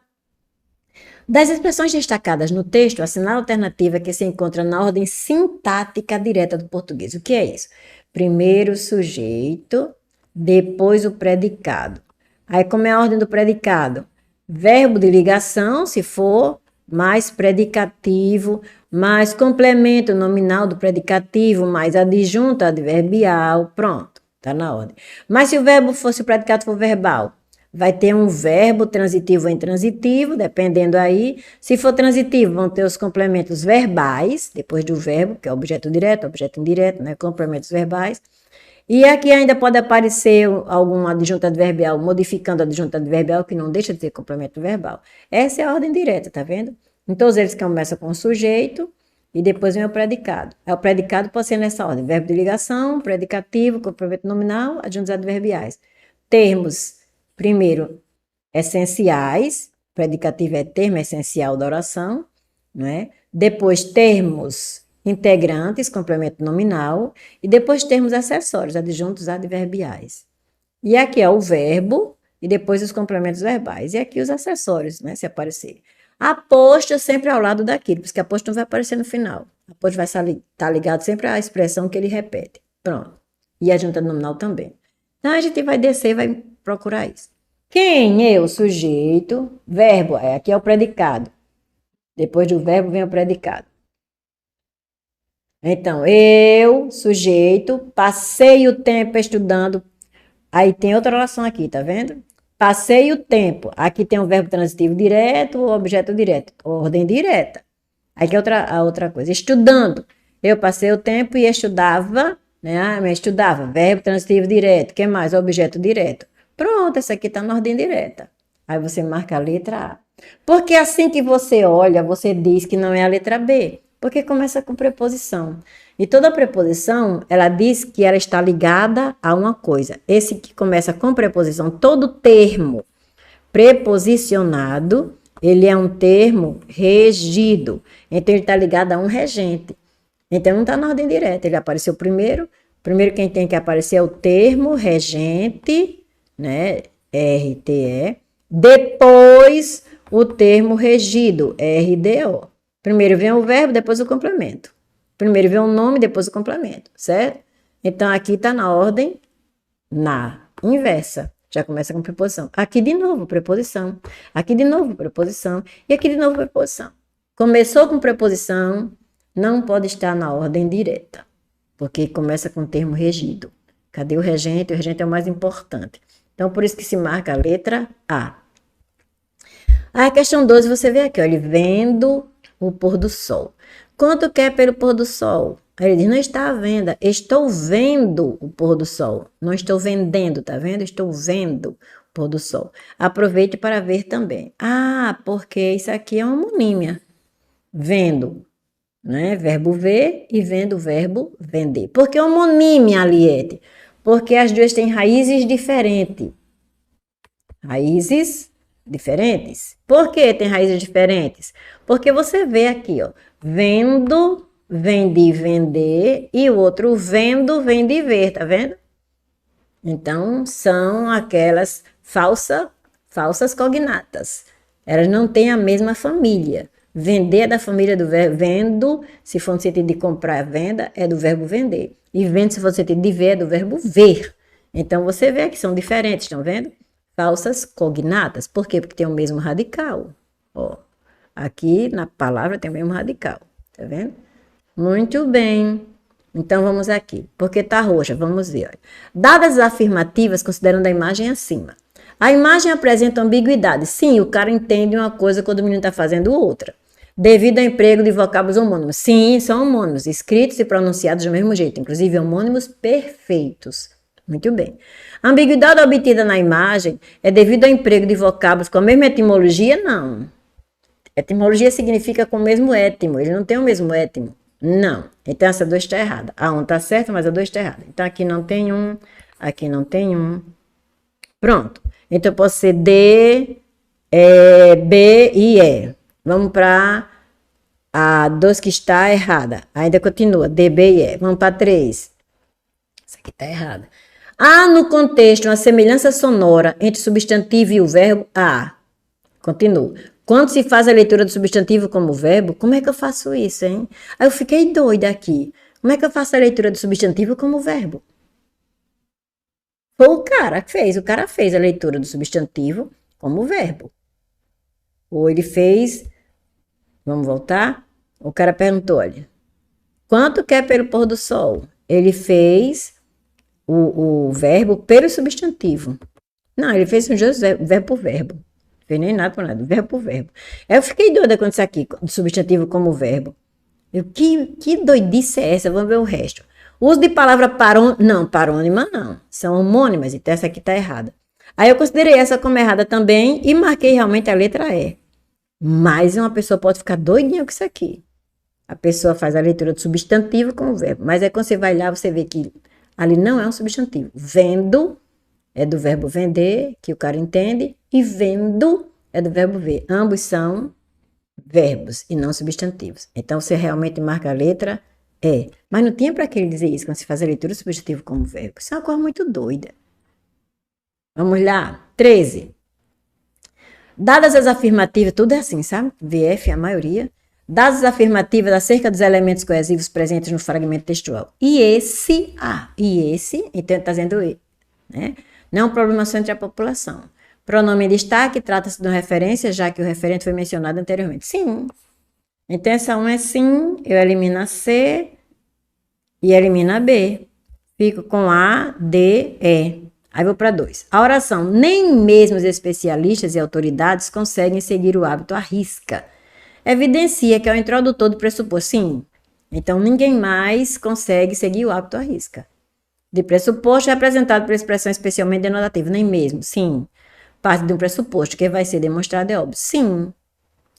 Das expressões destacadas no texto, assinale a alternativa que se encontra na ordem sintática direta do português. O que é isso? Primeiro o sujeito, depois o predicado. Aí, como é a ordem do predicado? Verbo de ligação, se for mais predicativo, mais complemento nominal do predicativo, mais adjunto adverbial, pronto, tá na ordem. Mas se o verbo fosse o predicado for verbal, vai ter um verbo transitivo ou intransitivo, dependendo aí. Se for transitivo, vão ter os complementos verbais, depois do verbo, que é objeto direto, objeto indireto, né? Complementos verbais. E aqui ainda pode aparecer algum adjunto adverbial, modificando o adjunto adverbial, que não deixa de ser complemento verbal. Essa é a ordem direta, tá vendo? Em todos eles começam com o sujeito e depois vem o predicado. O predicado pode ser nessa ordem: verbo de ligação, predicativo, complemento nominal, adjuntos adverbiais. Termos, primeiro, essenciais, predicativo é termo essencial da oração, né? Depois, termos integrantes, complemento nominal, e depois termos acessórios, adjuntos adverbiais. E aqui é o verbo, e depois os complementos verbais. E aqui os acessórios, né, se aparecer. Aposto sempre ao lado daquilo, porque aposto não vai aparecer no final. Aposto vai estar ligado sempre à expressão que ele repete. Pronto. E a junta nominal também. Então, a gente vai descer e vai procurar isso. Quem? Eu, sujeito, verbo, aqui é o predicado. Depois do verbo vem o predicado. Então, eu, sujeito, passei o tempo estudando. Aí tem outra oração aqui, tá vendo? Passei o tempo. Aqui tem um verbo transitivo direto, objeto direto, ordem direta. Aqui é a outra coisa. Estudando. Eu passei o tempo e estudava, né? Eu estudava, verbo transitivo direto. O que mais? Objeto direto. Pronto, essa aqui está na ordem direta. Aí você marca a letra A. Porque assim que você olha, você diz que não é a letra B. Porque começa com preposição. E toda preposição, ela diz que ela está ligada a uma coisa. Esse que começa com preposição, todo termo preposicionado, ele é um termo regido. Então, ele está ligado a um regente. Então, não está na ordem direta. Ele apareceu primeiro. Primeiro, quem tem que aparecer é o termo regente, né? RTE. Depois, o termo regido, RDO. Primeiro vem o verbo, depois o complemento. Primeiro vem o nome, depois o complemento, certo? Então, aqui está na ordem na inversa. Já começa com preposição. Aqui de novo, preposição. Aqui de novo, preposição. E aqui de novo, preposição. Começou com preposição, não pode estar na ordem direta, porque começa com termo regido. Cadê o regente? O regente é o mais importante. Então, por isso que se marca a letra A. A questão 12, você vê aqui, ó, ele vendo o pôr do sol. Quanto quer pelo pôr do sol? Aí ele diz, não está à venda, estou vendo o pôr do sol. Não estou vendendo, tá vendo? Estou vendo o pôr do sol. Aproveite para ver também. Ah, porque isso aqui é uma homonímia. Vendo, né? Verbo ver e vendo o verbo vender. Por que homonímia, Aliete? Porque as duas têm raízes diferentes. Raízes diferentes. Por que tem raízes diferentes? Porque você vê aqui, ó, vendo, vem de vender, e o outro vendo, vem de ver, tá vendo? Então, são aquelas falsas cognatas. Elas não têm a mesma família. Vender é da família do verbo vendo, se for no sentido de comprar, venda, é do verbo vender. E vendo, se for no sentido de ver, é do verbo ver. Então, você vê que são diferentes, estão vendo? Falsas cognatas. Por quê? Porque tem o mesmo radical. Ó, aqui na palavra tem o mesmo radical. Tá vendo? Muito bem. Então, vamos aqui. Porque tá roxa? Vamos ver. Olha. Dadas as afirmativas, considerando a imagem acima. A imagem apresenta ambiguidade. Sim, o cara entende uma coisa quando o menino está fazendo outra. Devido ao emprego de vocábulos homônimos. Sim, são homônimos, escritos e pronunciados do mesmo jeito. Inclusive, homônimos perfeitos. Muito bem. A ambiguidade obtida na imagem é devido ao emprego de vocábulos com a mesma etimologia? Não. Etimologia significa com o mesmo étimo. Ele não tem o mesmo étimo. Não. Então, essa 2 está errada. A 1 está certa, mas a 2 está errada. Então, aqui não tem um. Aqui não tem um. Pronto. Então, pode ser D, B e E. Vamos para a 2 que está errada. Ainda continua. D, B e E. Vamos para 3. Essa aqui está errada. Há no contexto uma semelhança sonora entre o substantivo e o verbo a. Continua. Quando se faz a leitura do substantivo como verbo, como é que eu faço isso, hein? Aí eu fiquei doida aqui. Como é que eu faço a leitura do substantivo como verbo? Foi o cara que fez. O cara fez a leitura do substantivo como verbo. Ou ele fez Vamos voltar? O cara perguntou, olha, quanto quer pelo pôr do sol? Ele fez o verbo pelo substantivo. Não, ele fez um dois verbo por verbo. Não fez nem nada por nada, verbo por verbo. Eu fiquei doida com isso aqui, do substantivo como verbo. Que doidice é essa? Vamos ver o resto. Uso de palavra parônima não. São homônimas, então essa aqui está errada. Aí eu considerei essa como errada também e marquei realmente a letra E. Mas uma pessoa pode ficar doidinha com isso aqui. A pessoa faz a leitura do substantivo com o verbo. Mas aí quando você vai lá, você vê que ali não é um substantivo. Vendo é do verbo vender, que o cara entende, e vendo é do verbo ver. Ambos são verbos e não substantivos. Então você realmente marca a letra E. Mas não tinha para que ele dizer isso quando se faz a leitura do substantivo como verbo. Isso é uma coisa muito doida. Vamos lá. 13. Dadas as afirmativas, tudo é assim, sabe? VF, a maioria. Dadas as afirmativas acerca dos elementos coesivos presentes no fragmento textual. E esse, então está dizendo E, né? Não é um problema só entre a população. Pronome em destaque, trata-se de uma referência, já que o referente foi mencionado anteriormente. Sim. Então, essa 1 é sim, eu elimino a C e elimino a B. Fico com A, D, E. Aí vou para 2. A oração, nem mesmo os especialistas e autoridades conseguem seguir o hábito à risca. Evidencia que é o introdutor do pressuposto. Sim. Então, ninguém mais consegue seguir o hábito à risca. De pressuposto é representado por expressão especialmente denotativa. Nem mesmo. Sim. Parte de um pressuposto que vai ser demonstrado é óbvio. Sim.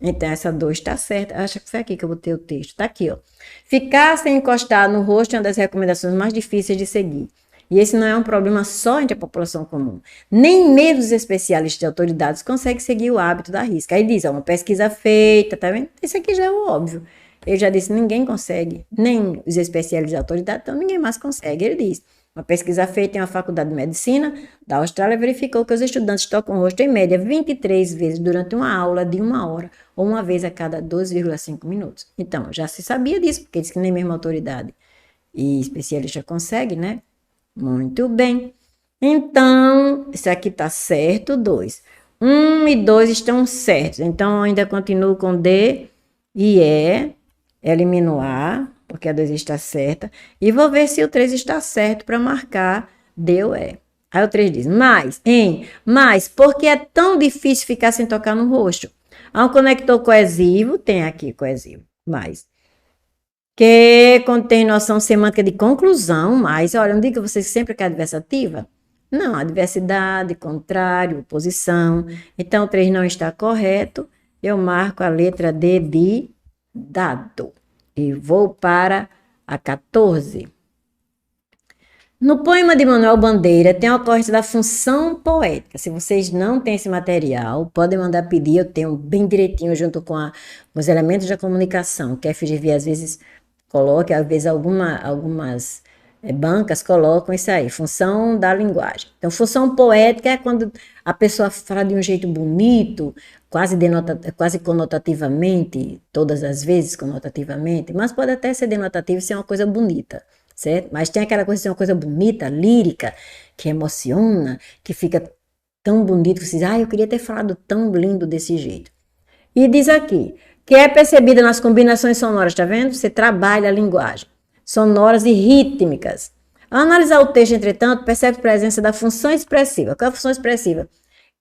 Então, essa 2 está certa. Acho que foi aqui que eu botei o texto. Está aqui, ó. Ficar sem encostar no rosto é uma das recomendações mais difíceis de seguir. E esse não é um problema só entre a população comum. Nem mesmo os especialistas e autoridades conseguem seguir o hábito da risca. Aí diz, ó, uma pesquisa feita, tá vendo? Isso aqui já é o óbvio. Ele já disse, ninguém consegue. Nem os especialistas e autoridades, então ninguém mais consegue. Ele diz, uma pesquisa feita em uma faculdade de medicina da Austrália verificou que os estudantes tocam o rosto em média 23 vezes durante uma aula de 1 hora, ou uma vez a cada 2,5 minutos. Então, já se sabia disso, porque diz que nem mesmo autoridade e especialista consegue, né? Muito bem. Então, isso aqui está certo, 2. 1 e 2 estão certos. Então, ainda continuo com D e E. Elimino A, porque a 2 está certa. E vou ver se o 3 está certo para marcar D ou E. Aí o 3 diz, mas, porque é tão difícil ficar sem tocar no rosto? Há um conector coesivo, tem aqui coesivo, mais. Que contém noção semântica de conclusão, mas, olha, não diga vocês sempre que é adversativa? Não, adversidade, contrário, oposição. Então, o 3 não está correto. Eu marco a letra D de dado. E vou para a 14. No poema de Manuel Bandeira tem a ocorrência da função poética. Se vocês não têm esse material, podem mandar pedir. Eu tenho bem direitinho junto com os elementos da comunicação, que a FGV às vezes coloca, às vezes algumas bancas colocam isso aí, função da linguagem. Então, função poética é quando a pessoa fala de um jeito bonito, quase conotativamente, todas as vezes conotativamente, mas pode até ser denotativo e ser uma coisa bonita, certo? Mas tem aquela coisa de ser uma coisa bonita, lírica, que emociona, que fica tão bonito, que você diz, eu queria ter falado tão lindo desse jeito. E diz aqui, que é percebida nas combinações sonoras, tá vendo? Você trabalha a linguagem. Sonoras e rítmicas. Ao analisar o texto, entretanto, percebe a presença da função expressiva. Qual é a função expressiva?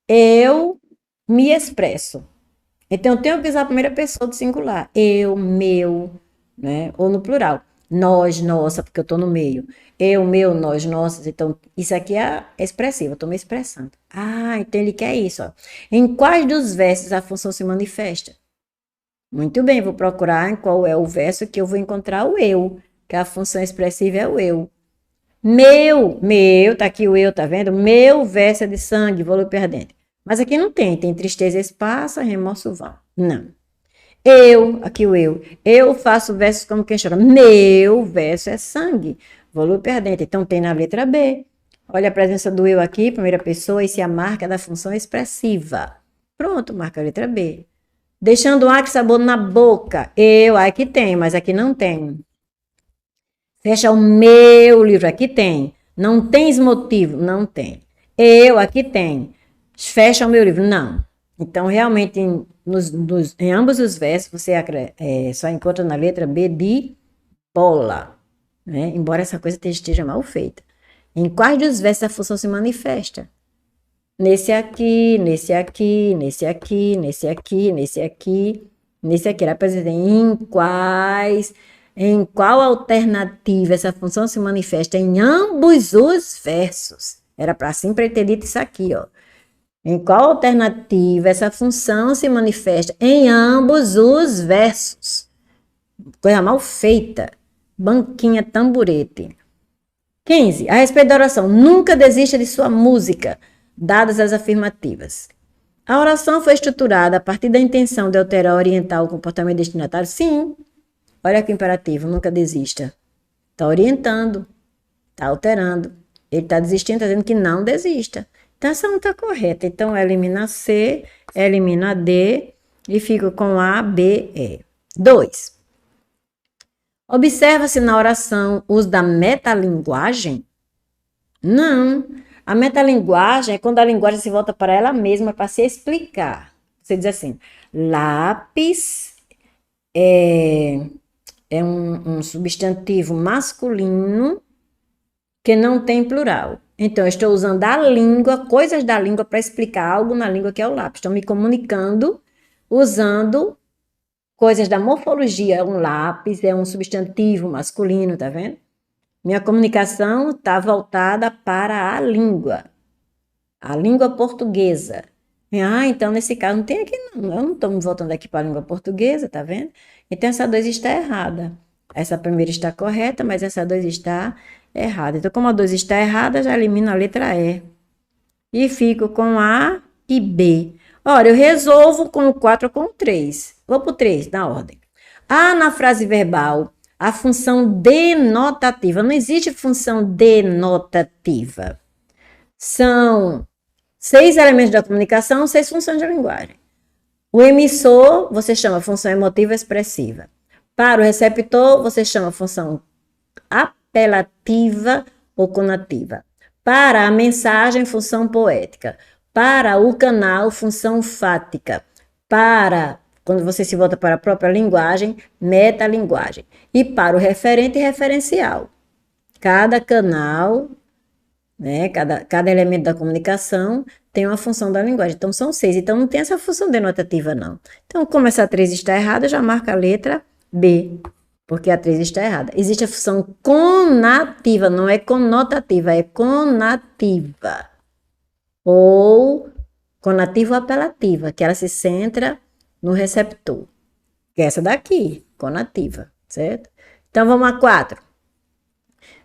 Eu me expresso. Então, eu tenho que usar a primeira pessoa do singular. Eu, meu, né? Ou no plural. Nós, nossa, porque eu estou no meio. Eu, meu, nós, nossas. Então, isso aqui é expressivo, eu estou me expressando. Então ele quer isso. Ó. Em quais dos versos a função se manifesta? Muito bem, vou procurar em qual é o verso que eu vou encontrar o eu, que a função expressiva é o eu. Meu, tá aqui o eu, tá vendo? Meu verso é de sangue, volúpia ardente. Mas aqui não tem tristeza esparsa, remorso vão. Não. Aqui o eu faço versos como quem chora. Meu verso é sangue, volúpia ardente. Então tem na letra B. Olha a presença do eu aqui, primeira pessoa, e se a marca da função expressiva. Pronto, marca a letra B. Deixando o ar que sabor na boca. Aqui tem, mas aqui não tem. Fecha o meu livro, aqui tem. Não tens motivo? Não tem. Aqui tem. Fecha o meu livro? Não. Então, realmente, em ambos os versos, você só encontra na letra B de bola, né? Embora essa coisa esteja mal feita. Em quais dos versos a função se manifesta? Nesse aqui, nesse aqui, nesse aqui, nesse aqui, nesse aqui, nesse aqui. Era para dizer em qual alternativa essa função se manifesta em ambos os versos. Era para sempre ter dito isso aqui, ó. Em qual alternativa essa função se manifesta em ambos os versos? Coisa mal feita. Banquinha, tamborete. 15. A respeito da oração, nunca desista de sua música, dadas as afirmativas. A oração foi estruturada a partir da intenção de alterar ou orientar o comportamento destinatário? Sim. Olha que imperativo, nunca desista. Está orientando, está alterando. Ele está desistindo, está dizendo que não desista. Então, essa não está correta. Então, elimina C, elimina D e fica com A, B, E. 2. Observa-se na oração o uso da metalinguagem? Não. A metalinguagem é quando a linguagem se volta para ela mesma para se explicar. Você diz assim, lápis é um substantivo masculino que não tem plural. Então, eu estou usando a língua, coisas da língua, para explicar algo na língua que é o lápis. Estou me comunicando usando coisas da morfologia. Um lápis é um substantivo masculino, tá vendo? Minha comunicação está voltada para a língua portuguesa. Então, nesse caso, não tem aqui não. Eu não estou me voltando aqui para a língua portuguesa, tá vendo? Então, essa 2 está errada. Essa primeira está correta, mas essa 2 está errada. Então, como a 2 está errada, já elimino a letra E. E fico com A e B. Ora, eu resolvo com o 4 ou com o 3. Vou para o 3, na ordem. A, na frase verbal, a função denotativa. Não existe função denotativa. São 6 elementos da comunicação, 6 funções da linguagem. O emissor, você chama função emotiva expressiva. Para o receptor, você chama função apelativa ou conativa. Para a mensagem, função poética. Para o canal, função fática. Para, quando você se volta para a própria linguagem, metalinguagem. E para o referente, referencial. Cada canal, né, cada elemento da comunicação tem uma função da linguagem. Então, são 6. Então, não tem essa função denotativa, não. Então, como essa 3 está errada, já marca a letra B, porque a 3 está errada. Existe a função conativa, não é conotativa, é conativa. Ou conativa ou apelativa, que ela se centra no receptor. Que é essa daqui, conativa, certo? Então, vamos a 4.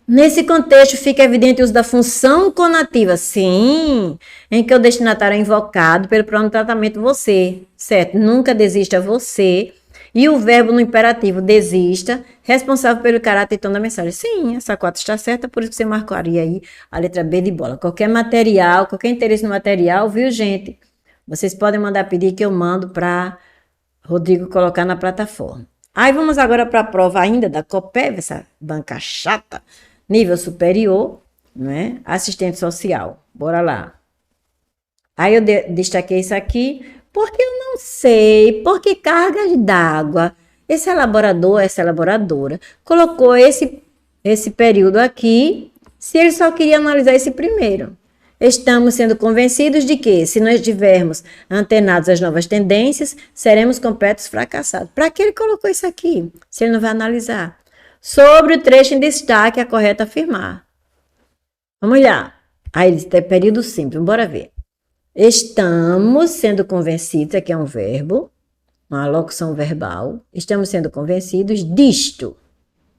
Nesse contexto, fica evidente o uso da função conativa, sim, em que o destinatário é invocado pelo pronome tratamento você, certo? Nunca desista você. E o verbo no imperativo, desista, responsável pelo caráter e tom da mensagem. Sim, essa 4 está certa, por isso que você marcaria aí a letra B de bola. Qualquer material, qualquer interesse no material, viu, gente? Vocês podem mandar pedir que eu mando para Rodrigo colocar na plataforma. Aí vamos agora para a prova ainda da COPEV, essa banca chata, nível superior, né? Assistente social. Bora lá. Aí eu destaquei isso aqui, porque eu não sei por que cargas d'água esse elaborador, essa elaboradora, colocou esse período aqui, se ele só queria analisar esse primeiro. Estamos sendo convencidos de que, se nós estivermos antenados às novas tendências, seremos completos fracassados. Para que ele colocou isso aqui, se ele não vai analisar? Sobre o trecho em destaque, é correto afirmar. Vamos lá. Aí ele tem período simples, bora ver. Estamos sendo convencidos, aqui é um verbo, uma locução verbal. Estamos sendo convencidos disto.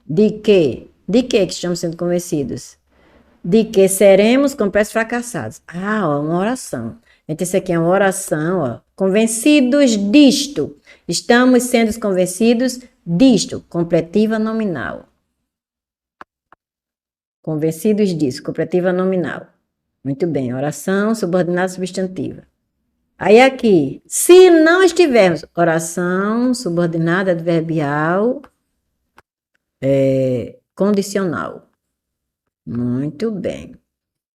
De quê? De que estamos sendo convencidos? De que seremos completos fracassados. Ó, uma oração. Então, isso aqui é uma oração, ó. Convencidos disto. Estamos sendo convencidos disto. Completiva nominal. Convencidos disso. Completiva nominal. Muito bem. Oração, subordinada substantiva. Aí aqui, se não estivermos, oração, subordinada, adverbial, condicional. Muito bem.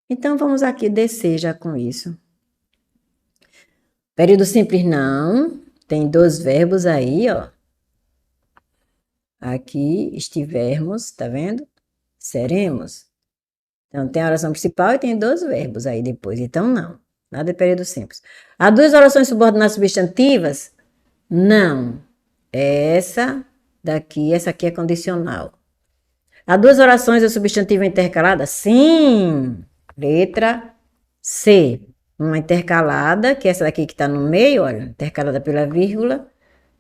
Então, vamos aqui descer já com isso. Período simples não. Tem 2 verbos aí, ó. Aqui, estivermos, tá vendo? Seremos. Então, tem a oração principal e tem 2 verbos aí depois. Então, não. Nada de período simples. Há 2 orações subordinadas substantivas? Não. Essa aqui é condicional. Há 2 orações de substantivo intercalada? Sim. Letra C. Uma intercalada, que é essa daqui que está no meio, olha, intercalada pela vírgula.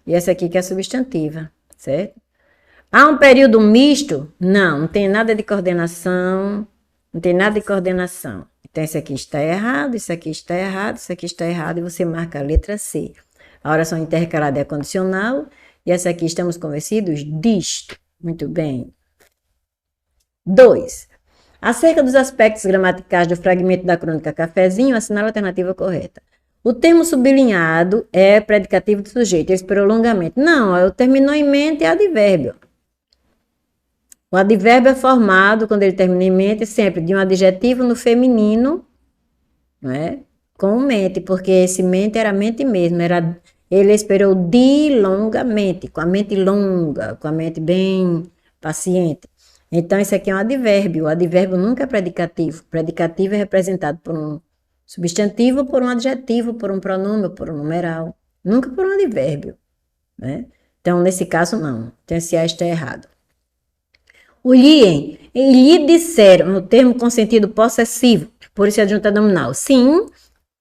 E essa aqui que é a substantiva, certo? Há um período misto? Não, não tem nada de coordenação. Não tem nada de coordenação. Então, isso aqui está errado, isso aqui está errado, isso aqui está errado, e você marca a letra C. A oração intercalada é condicional, e essa aqui estamos convencidos disto. Muito bem. 2. Acerca dos aspectos gramaticais do fragmento da crônica Cafezinho, assinale a alternativa correta. O termo sublinhado é predicativo do sujeito, ele esperou longamente. Não, o terminou em mente é advérbio. O advérbio é formado, quando ele termina em mente, sempre de um adjetivo no feminino, não é? Com mente, porque esse mente era mente mesmo, ele esperou de longamente, com a mente longa, com a mente bem paciente. Então, isso aqui é um advérbio. O advérbio nunca é predicativo. O predicativo é representado por um substantivo, por um adjetivo, por um pronome, por um numeral. Nunca por um advérbio, né? Então, nesse caso, não. Então, esse A está errado. O lhe disseram, no termo com sentido possessivo, por isso é adjunta nominal. Sim,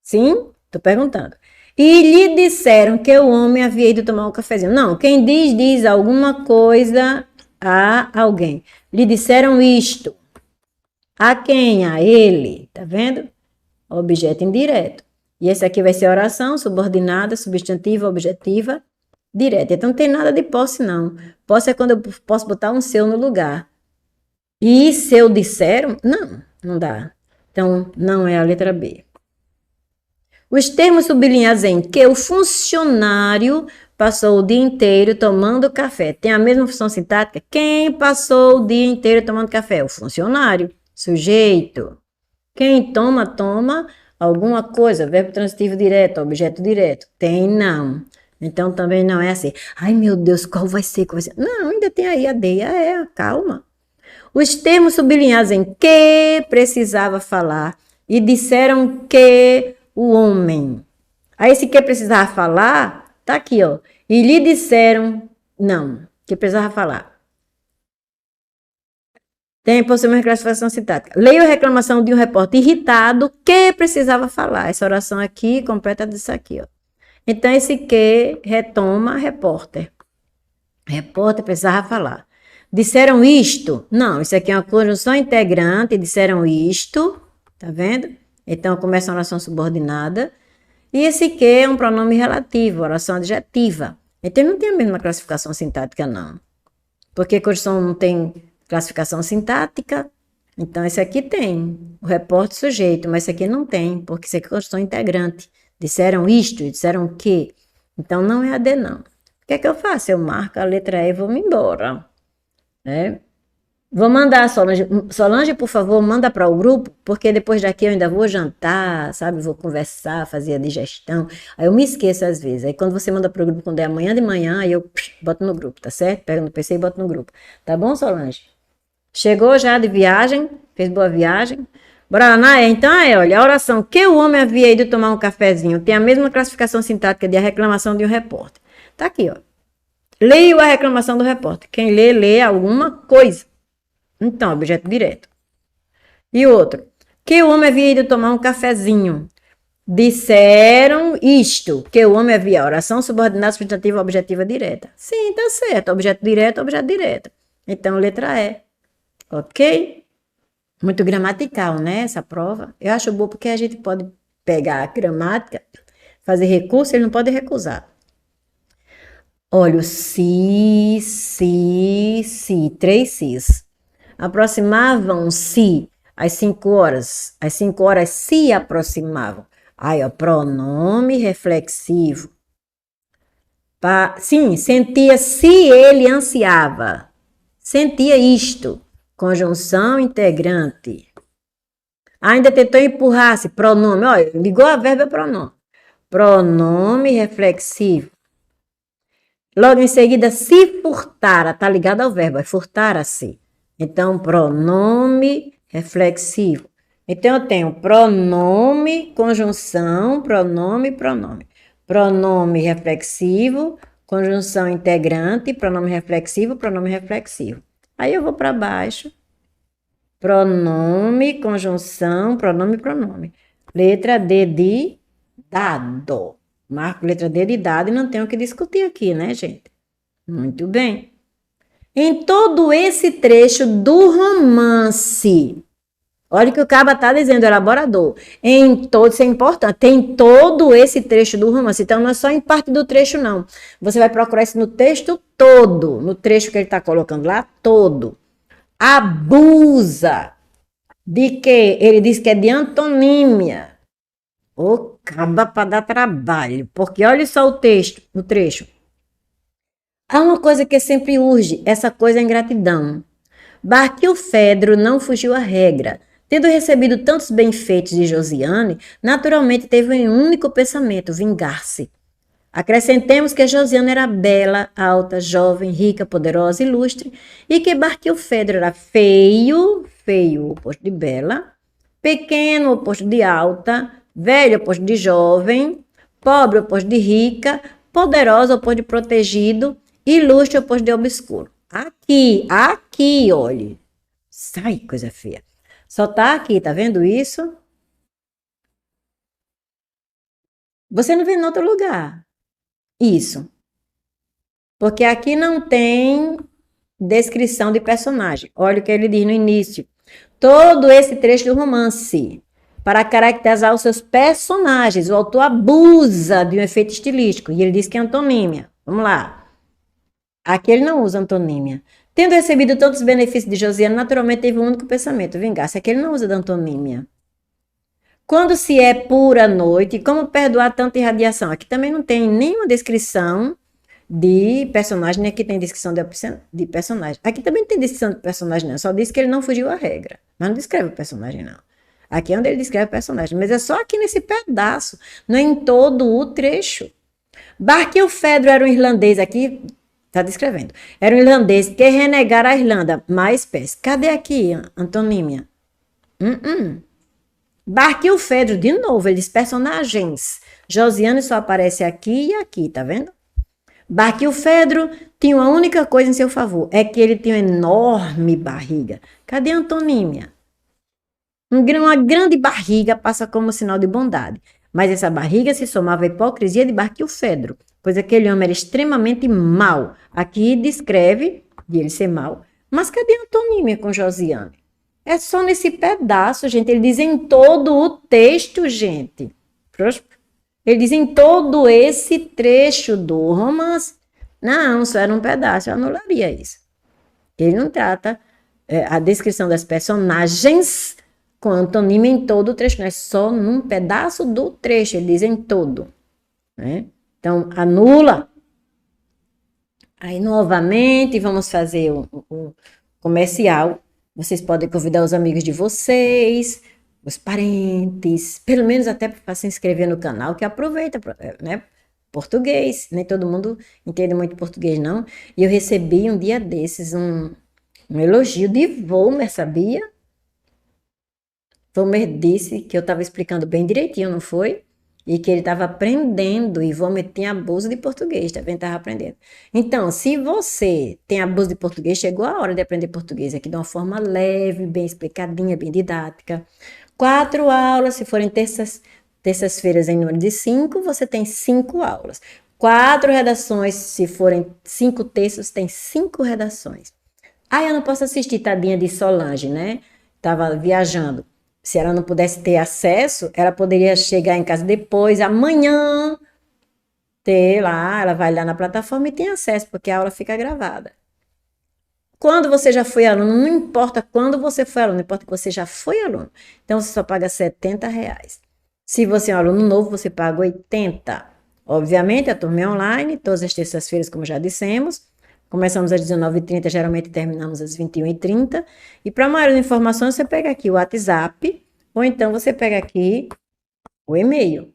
estou perguntando. E lhe disseram que o homem havia ido tomar um cafezinho. Não, quem diz alguma coisa a alguém. Lhe disseram isto. A quem? A ele. Tá vendo? Objeto indireto. E esse aqui vai ser oração subordinada, substantiva, objetiva, direta. Então não tem nada de posse, não. Posse é quando eu posso botar um seu no lugar. E se eu disseram? Não, não dá. Então não é a letra B. Os termos sublinhados em que o funcionário passou o dia inteiro tomando café. Tem a mesma função sintática? Quem passou o dia inteiro tomando café? O funcionário. Sujeito. Quem toma, toma alguma coisa. Verbo transitivo direto, objeto direto. Tem não. Então também não é assim. Ai meu Deus, qual vai ser? Não, ainda tem aí a D, a E, calma. Os termos sublinhados em que precisava falar e disseram que o homem. Aí esse que precisava falar, tá aqui, ó. E lhe disseram, não, que precisava falar. Tem possivelmente classificação sintática. Leia a reclamação de um repórter irritado que precisava falar. Essa oração aqui completa disso aqui, ó. Então, esse que retoma repórter. Repórter precisava falar. Disseram isto? Não, isso aqui é uma conjunção integrante. Disseram isto, tá vendo? Então, começa a oração subordinada. E esse que é um pronome relativo, oração adjetiva. Então, não tem a mesma classificação sintática, não. Porque conjunção não tem classificação sintática. Então, esse aqui tem o repórter sujeito, mas esse aqui não tem, porque esse aqui é conjunção integrante. Disseram isto, disseram que. Então, não é a D, não. O que é que eu faço? Eu marco a letra E e vou-me embora. Né? Vou mandar a Solange. Solange, por favor, manda para o grupo, porque depois daqui eu ainda vou jantar, sabe? Vou conversar, fazer a digestão. Aí eu me esqueço às vezes. Aí quando você manda para o grupo, quando é amanhã de manhã, aí eu boto no grupo, tá certo? Pego no PC e boto no grupo. Tá bom, Solange? Chegou já de viagem? Fez boa viagem? Bora lá, então olha, a oração que o homem havia ido tomar um cafezinho tem a mesma classificação sintática de a reclamação de um repórter. Tá aqui, ó. Leio a reclamação do repórter. Quem lê alguma coisa. Então, objeto direto. E outro. Que o homem havia ido tomar um cafezinho. Disseram isto. Que o homem havia. Oração subordinada, substantiva, objetiva direta. Sim, tá certo. Objeto direto, objeto direto. Então, letra E. Ok? Muito gramatical, né? Essa prova. Eu acho boa porque a gente pode pegar a gramática, fazer recurso, ele não pode recusar. Olha, o si, 3 sis. Aproximavam-se às 5 horas. Às 5 horas se aproximavam. Aí, ó, pronome reflexivo. Sim, sentia se ele ansiava. Sentia isto. Conjunção integrante. Ainda tentou empurrar-se, pronome. Olha, ligou a verba pronome. pronome reflexivo. Logo em seguida, se furtara, tá ligado ao verbo, é furtara-se. Então, pronome reflexivo. Então, eu tenho pronome, conjunção, pronome, pronome. Pronome reflexivo, conjunção integrante, pronome reflexivo, pronome reflexivo. Aí eu vou para baixo. Pronome, conjunção, pronome, pronome. Letra D de dado. Marco letra D de dado e não tenho o que discutir aqui, né, gente? Muito bem. Em todo esse trecho do romance, olha o que o Caba está dizendo, elaborador. Em todo, isso é importante, tem todo esse trecho do romance. Então, não é só em parte do trecho, não. Você vai procurar isso no texto todo, no trecho que ele está colocando lá, todo. Abusa de que? Ele diz que é de antonímia. Ô, Caba para dar trabalho, porque olha só o trecho. Há uma coisa que sempre urge, essa coisa é ingratidão. Barquilfedro não fugiu à regra. Tendo recebido tantos benfeitos de Josiane, naturalmente teve um único pensamento, vingar-se. Acrescentemos que Josiane era bela, alta, jovem, rica, poderosa, ilustre, e que Barquilfedro era feio, feio, oposto de bela, pequeno, oposto de alta, velho, oposto de jovem, pobre, oposto de rica, poderosa, oposto de protegido, ilustre, oposto de obscuro. Aqui, olhe. Sai, coisa feia. Só tá aqui, tá vendo isso? Você não vê em outro lugar. Isso. Porque aqui não tem descrição de personagem. Olha o que ele diz no início. Todo esse trecho do romance, para caracterizar os seus personagens, o autor abusa de um efeito estilístico. E ele diz que é antonímia. Vamos lá. Aqui ele não usa antonímia. Tendo recebido tantos benefícios de Josiane, naturalmente teve um único pensamento, vingar-se. Aqui ele não usa de antonímia. Quando se é pura noite, como perdoar tanta irradiação? Aqui também não tem nenhuma descrição de personagem, nem aqui tem descrição de personagem. Aqui também não tem descrição de personagem, não. Só diz que ele não fugiu à regra. Mas não descreve o personagem, não. Aqui é onde ele descreve o personagem. Mas é só aqui nesse pedaço, não é em todo o trecho. Barquilfedro era um irlandês, aqui está descrevendo. Era um irlandês que renegara a Irlanda, mais pés. Cadê aqui, antonímia? Barquilfedro, de novo, ele diz personagens. Josiane só aparece aqui e aqui, tá vendo? Barquilfedro tinha uma única coisa em seu favor, é que ele tinha uma enorme barriga. Cadê a antonímia? Uma grande barriga passa como sinal de bondade, mas essa barriga se somava à hipocrisia de Barquilfedro, pois aquele homem era extremamente mau. Aqui descreve de ele ser mau, mas cadê a antonímia com Josiane? É só nesse pedaço, gente. Ele diz em todo o texto, gente. Ele diz em todo esse trecho do romance. Não, só era um pedaço, eu anularia isso. Ele não trata a descrição das personagens com antonímia em todo o trecho, não é só num pedaço do trecho, ele diz em todo. Né? Então, anula. Aí, novamente, vamos fazer o comercial. Vocês podem convidar os amigos de vocês, os parentes, pelo menos até para se inscrever no canal, que aproveita, né? Português, nem todo mundo entende muito português, não. E eu recebi um dia desses um elogio de Volmer, sabia? Volmer disse que eu estava explicando bem direitinho, não foi? E que ele estava aprendendo, e Volmer tinha abuso de português, também estava aprendendo. Então, se você tem abuso de português, chegou a hora de aprender português aqui de uma forma leve, bem explicadinha, bem didática. 4 aulas, se forem terças-feiras em número de 5, você tem 5 aulas. 4 redações, se forem 5 textos, tem 5 redações. Ah, eu não posso assistir, tadinha de Solange, né? Estava viajando. Se ela não pudesse ter acesso, ela poderia chegar em casa depois, amanhã, ter lá, ela vai lá na plataforma e tem acesso, porque a aula fica gravada. Quando você já foi aluno, não importa quando você foi aluno, importa que você já foi aluno. Então, você só paga R$70. Se você é um aluno novo, você paga 80. Obviamente, a turma é online, todas as terças-feiras, como já dissemos. Começamos às 19h30, geralmente terminamos às 21h30. E para maiores informações, você pega aqui o WhatsApp, ou então você pega aqui o e-mail.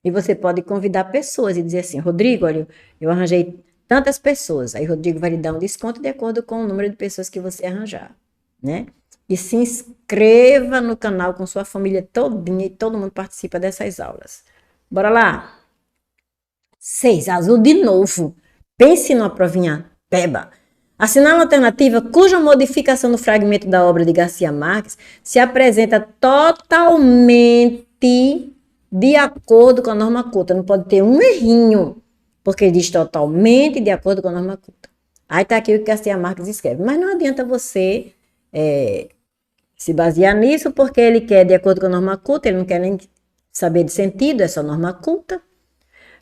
E você pode convidar pessoas e dizer assim, Rodrigo, olha, eu arranjei tantas pessoas. Aí Rodrigo vai lhe dar um desconto de acordo com o número de pessoas que você arranjar, né? E se inscreva no canal com sua família todinha e todo mundo participa dessas aulas. Bora lá! 6, azul de novo. Pense numa provinha peba. Assinale uma alternativa cuja modificação no fragmento da obra de Garcia Marques se apresenta totalmente de acordo com a norma culta. Não pode ter um errinho, porque ele diz totalmente de acordo com a norma culta. Aí tá aqui o que Garcia Marques escreve. Mas não adianta você se basear nisso, porque ele quer de acordo com a norma culta, ele não quer nem saber de sentido, é só norma culta.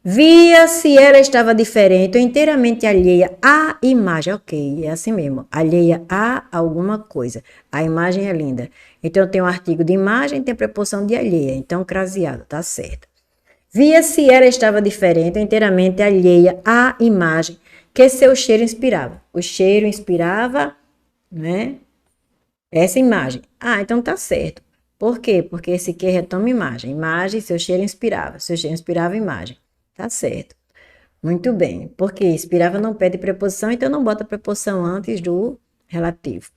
Via se ela estava diferente ou inteiramente alheia à imagem. Ok, é assim mesmo. Alheia a alguma coisa. A imagem é linda. Então, tem um artigo de imagem, tem preposição de alheia. Então, craseado, tá certo. Via se ela estava diferente ou inteiramente alheia à imagem que seu cheiro inspirava. O cheiro inspirava, né? Essa imagem. Ah, então tá certo. Por quê? Porque esse que retoma imagem. Imagem, seu cheiro inspirava. Seu cheiro inspirava imagem. Tá certo. Muito bem. Porque inspirava não pede preposição, então não bota preposição antes do relativo.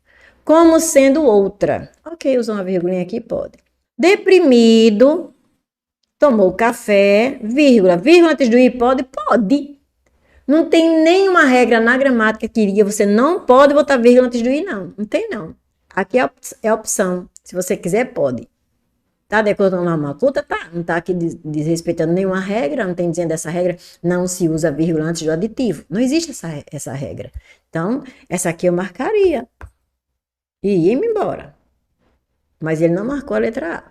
Como sendo outra. Ok, usou uma vírgula aqui, pode. Deprimido, tomou café, vírgula. Vírgula antes do i, pode? Pode. Não tem nenhuma regra na gramática que diga você não pode botar vírgula antes do i, não. Não tem, não. Aqui é a opção. Se você quiser, pode. Tá de acordo com a norma culta? Tá. Não tá aqui desrespeitando nenhuma regra, não tem dizendo essa regra, não se usa vírgula antes do aditivo. Não existe essa regra. Então, essa aqui eu marcaria. E ia-me embora. Mas ele não marcou a letra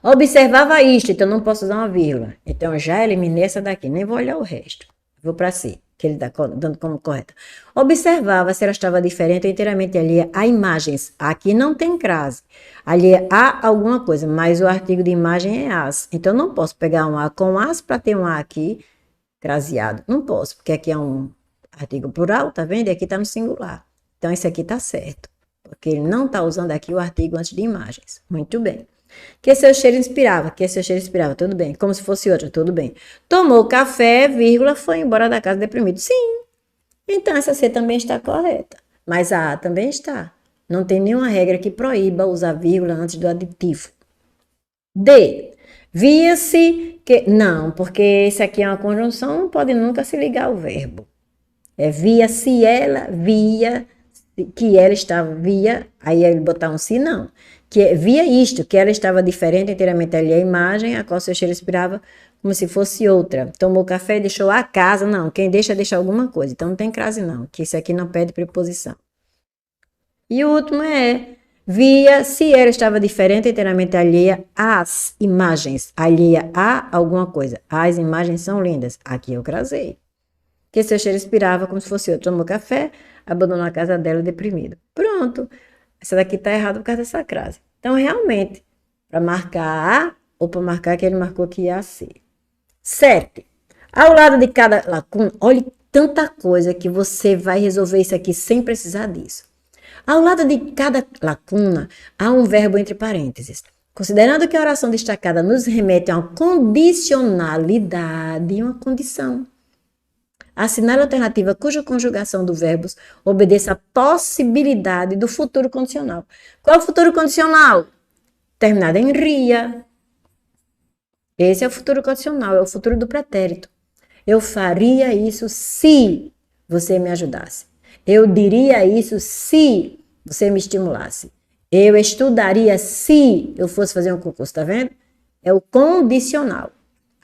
A. Observava isto, então não posso usar uma vírgula. Então, eu já eliminei essa daqui, nem vou olhar o resto. Vou para C, que ele está dando como correta. Observava se ela estava diferente ou inteiramente alheia a imagens. Aqui não tem crase. Alheia a alguma coisa, mas o artigo de imagem é as. Então, não posso pegar um a com as para ter um a aqui craseado. Não posso, porque aqui é um artigo plural, tá vendo? E aqui está no singular. Então, esse aqui está certo, porque ele não está usando aqui o artigo antes de imagens. Muito bem. Que seu cheiro inspirava, tudo bem. Como se fosse outro, tudo bem. Tomou café, vírgula, foi embora da casa deprimido. Sim. Então, essa C também está correta. Mas a A também está. Não tem nenhuma regra que proíba usar vírgula antes do aditivo. D. Via-se que... Não, porque esse aqui é uma conjunção, não pode nunca se ligar ao verbo. É via-se ela, via... que ela estava, via... Aí ele botar um se, não. Que via isto, que ela estava diferente, inteiramente alheia à imagem, a qual seu cheiro inspirava como se fosse outra. Tomou café e deixou a casa, não. Quem deixa alguma coisa. Então não tem crase, não. Que isso aqui não pede preposição. E o último é via se ela estava diferente, inteiramente alheia às imagens. Alheia a alguma coisa. As imagens são lindas. Aqui eu crasei. Que seu cheiro inspirava como se fosse outro. Tomou café, abandonou a casa dela deprimido. Pronto. Essa daqui está errada por causa dessa crase. Então, realmente, para marcar A ou para marcar que ele marcou aqui A, C. 7. Ao lado de cada lacuna, olhe tanta coisa que você vai resolver isso aqui sem precisar disso. Ao lado de cada lacuna, há um verbo entre parênteses. Considerando que a oração destacada nos remete a uma condicionalidade, uma condição. Assinale a alternativa cuja conjugação do verbo obedeça à possibilidade do futuro condicional. Qual é o futuro condicional? Terminado em ria. Esse é o futuro condicional, é o futuro do pretérito. Eu faria isso se você me ajudasse. Eu diria isso se você me estimulasse. Eu estudaria se eu fosse fazer um concurso, tá vendo? É o condicional.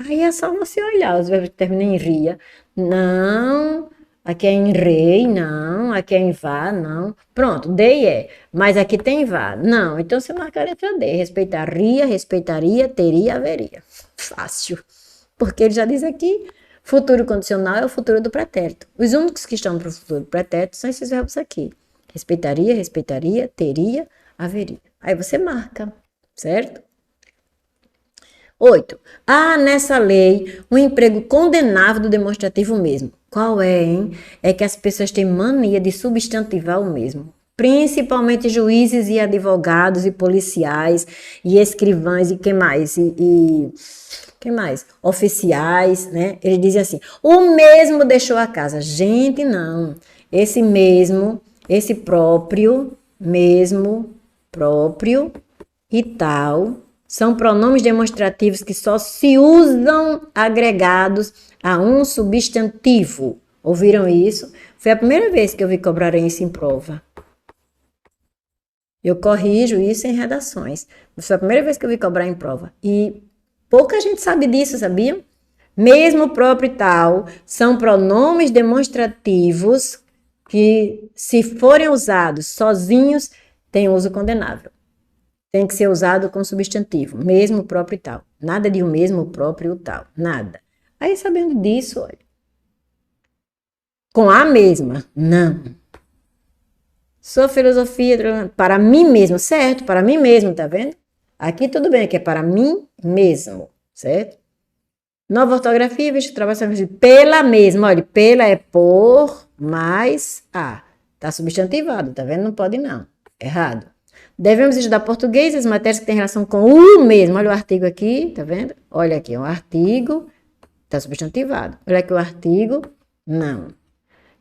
Aí é só você olhar os verbos que terminam em ria. Não, aqui é em rei, não, aqui é em vá, não. Pronto, dei é, mas aqui tem vá. Não, então você marca a letra D. Respeitaria, respeitaria, teria, haveria. Fácil. Porque ele já diz aqui, futuro condicional é o futuro do pretérito. Os únicos que estão para o futuro do pretérito são esses verbos aqui. Respeitaria, respeitaria, teria, haveria. Aí você marca, certo? 8. Há nessa lei um emprego condenável do demonstrativo mesmo. Qual é, hein? É que as pessoas têm mania de substantivar o mesmo. principalmente juízes e advogados e policiais e escrivães e quem mais? Quem mais? Oficiais, né? Eles dizem assim, o mesmo deixou a casa. Gente, não. Esse mesmo, esse próprio, mesmo, próprio e tal, são pronomes demonstrativos que só se usam agregados a um substantivo. Ouviram isso? Foi a primeira vez que eu vi cobrarem isso em prova. Eu corrijo isso em redações. Foi a primeira vez que eu vi cobrar em prova. E pouca gente sabe disso, sabiam? Mesmo próprio e tal são pronomes demonstrativos que, se forem usados sozinhos, têm uso condenável. Tem que ser usado com substantivo, mesmo próprio e tal. Nada de o mesmo próprio e tal, nada. Aí, sabendo disso, olha. Com a mesma, não. Sou filosofia para mim mesmo, certo? Para mim mesmo, tá vendo? Aqui tudo bem, aqui é para mim mesmo, certo? Nova ortografia, visto que trabalha pela mesma. Olha, pela é por mais a. Tá substantivado, tá vendo? Não pode não. Errado. Devemos estudar português, as matérias que têm relação com o mesmo. Olha o artigo aqui, tá vendo? Olha aqui, um artigo, tá substantivado. Olha aqui o artigo, não.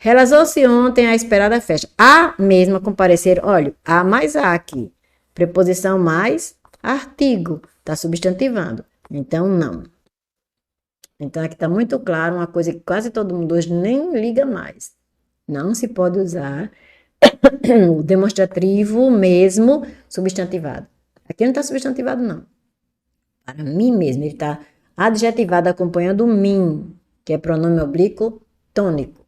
Realizou-se ontem a esperada festa. A mesma comparecer, olha, a mais a aqui. Preposição mais artigo, tá substantivando. Então, não. Então, aqui está muito claro uma coisa que quase todo mundo hoje nem liga mais. Não se pode usar o demonstrativo mesmo substantivado. Aqui não está substantivado, não. Para mim mesmo, ele está adjetivado acompanhando o mim, que é pronome oblíquo tônico.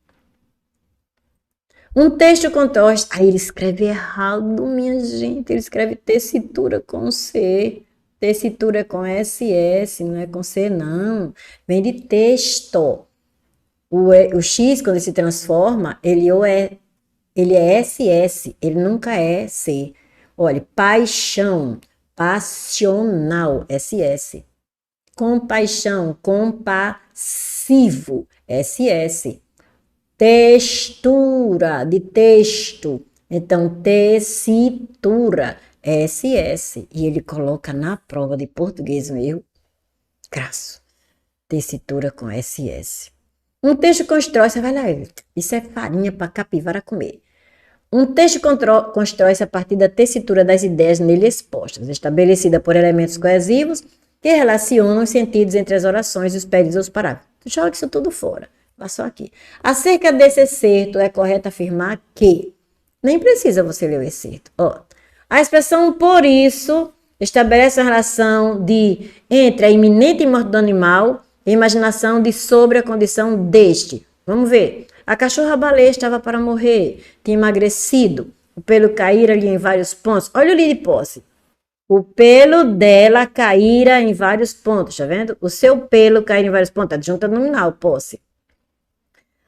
Um texto contorce. Aí ele escreve errado, minha gente. Ele escreve tessitura com C. Tessitura é com SS, não é com C, não. Vem de texto. O X, quando ele se transforma, ele é SS, ele nunca é C. Olha, paixão, passional, SS. Compaixão, compassivo, SS. Textura, de texto. Então, tessitura, SS. E ele coloca na prova de português um erro crasso. Tessitura com SS. Um texto constrói, você vai lá, isso é farinha para capivara comer. Um texto constrói-se a partir da tessitura das ideias nele expostas, estabelecida por elementos coesivos que relacionam os sentidos entre as orações e os períodos ou os parágrafos. Joga isso tudo fora. Passou aqui. Acerca desse excerto, é correto afirmar que... Nem precisa você ler o excerto. Ó, a expressão por isso estabelece a relação entre a iminente morte do animal e a imaginação sobre a condição deste. Vamos ver. A cachorra-baleia estava para morrer, tinha emagrecido, o pelo caíra-lhe em vários pontos. Olha o li de posse. O pelo dela caíra em vários pontos, tá vendo? O seu pelo caíra em vários pontos, adjunta nominal, posse.